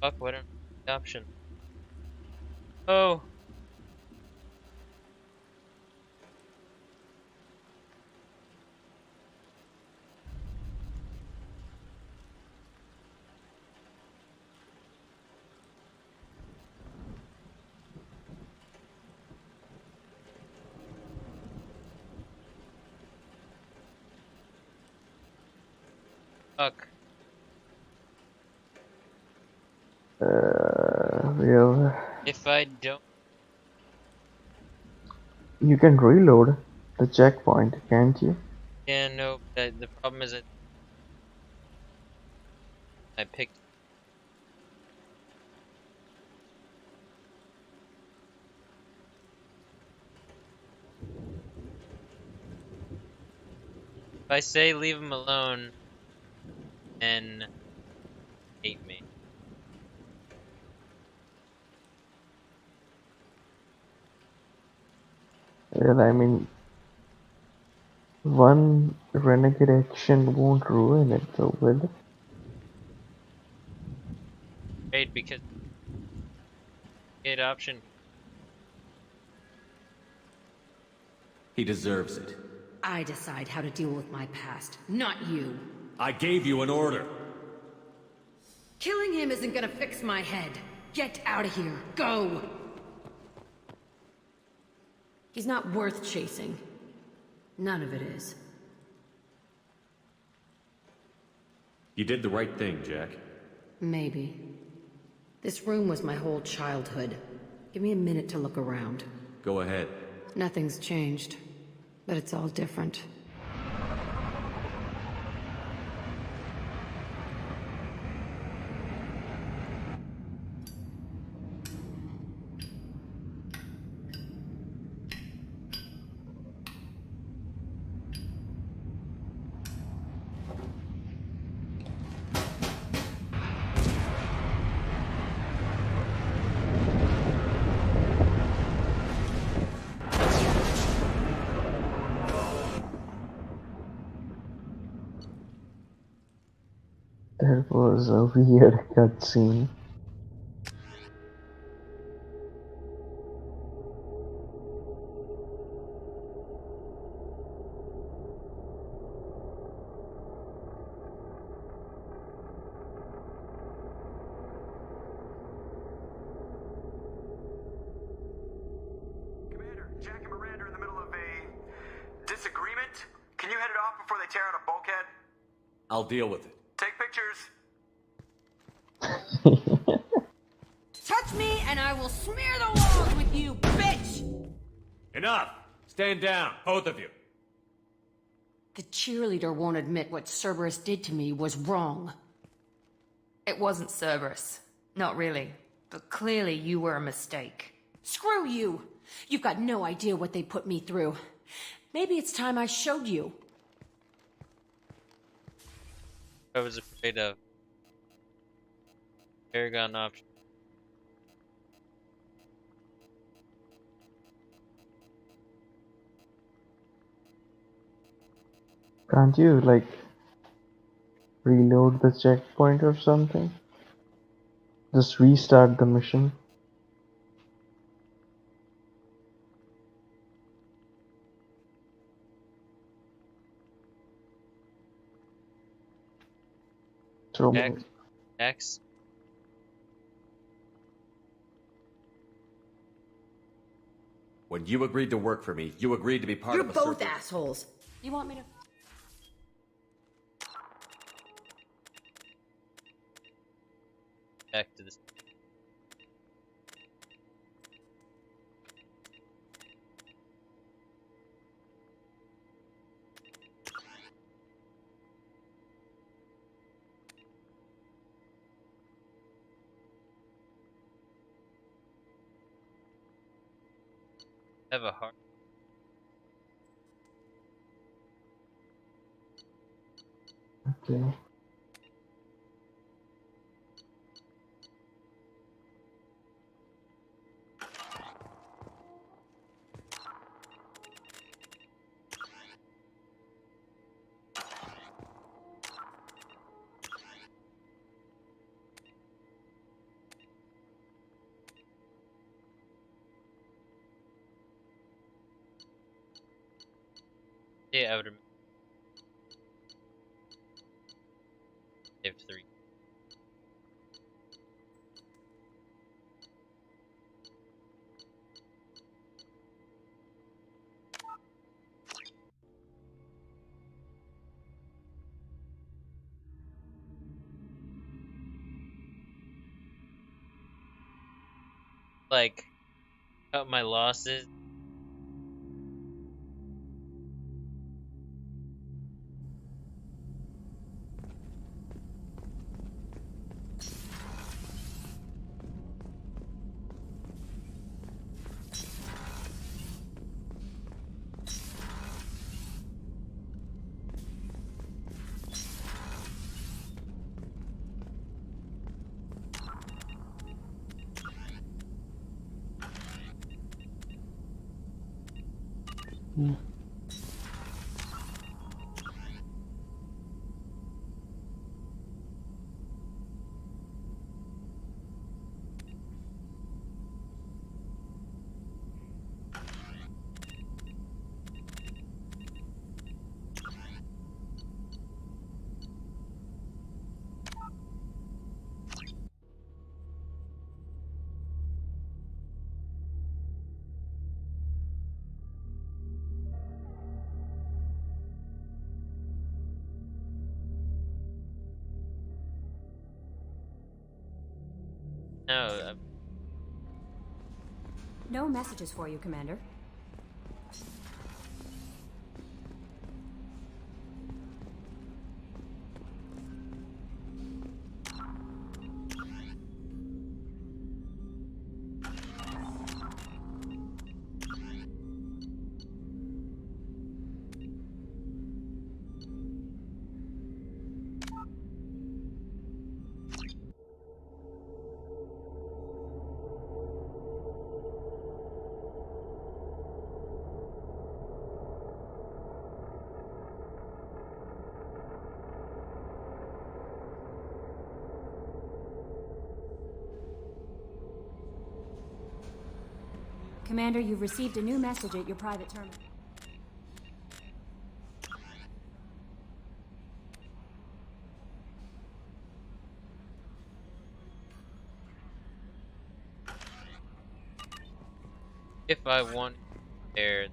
Fuck, what an option. Oh. Fuck. Well, If I don't... you can reload the checkpoint, can't you? Yeah, no, the problem is that I picked... If I say leave him alone, then hate me. Well, I mean, one renegade action won't ruin it, though, will it? Great, because good option. He deserves it. I decide how to deal with my past, not you. I gave you an order. Killing him isn't gonna fix my head. Get out of here. Go! He's not worth chasing. None of it is. You did the right thing, Jack. Maybe. This room was my whole childhood. Give me a minute to look around. Go ahead. Nothing's changed, but it's all different. That was a weird cutscene. Commander, Jack and Miranda are in the middle of a disagreement. Can you head it off before they tear out a bulkhead? I'll deal with it. Take pictures. Touch me and I will smear the walls with you, bitch! Enough! Stand down, both of you. The cheerleader won't admit what Cerberus did to me was wrong. It wasn't Cerberus. Not really. But clearly you were a mistake. Screw you! You've got no idea what they put me through. Maybe it's time I showed you. I was afraid of. Paragon option. Can't you, like, reload the checkpoint or something? Just restart the mission. Throw me. X. When you agreed to work for me, you agreed to be part You're of a both circle. assholes. You want me to... Back to this. have a heart. Okay. Yeah, I would have 3. Like, cut my losses. Hmm. No, No messages for you, Commander. Commander, you've received a new message at your private terminal. if I want there.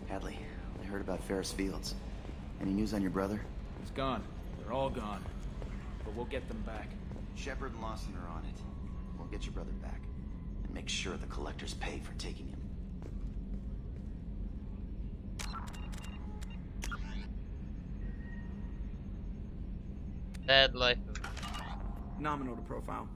Hadley, I heard about Ferris Fields. Any news on your brother? He's gone. They're all gone. But we'll get them back. Shepard and Lawson are on it. We'll get your brother back. And make sure the collectors pay for taking him. Bad life. Nominal to profile.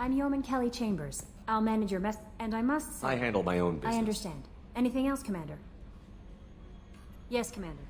I'm Yeoman Kelly Chambers. I'll manage your mess, and I must say... I handle my own business. I understand. Anything else, Commander? Yes, Commander.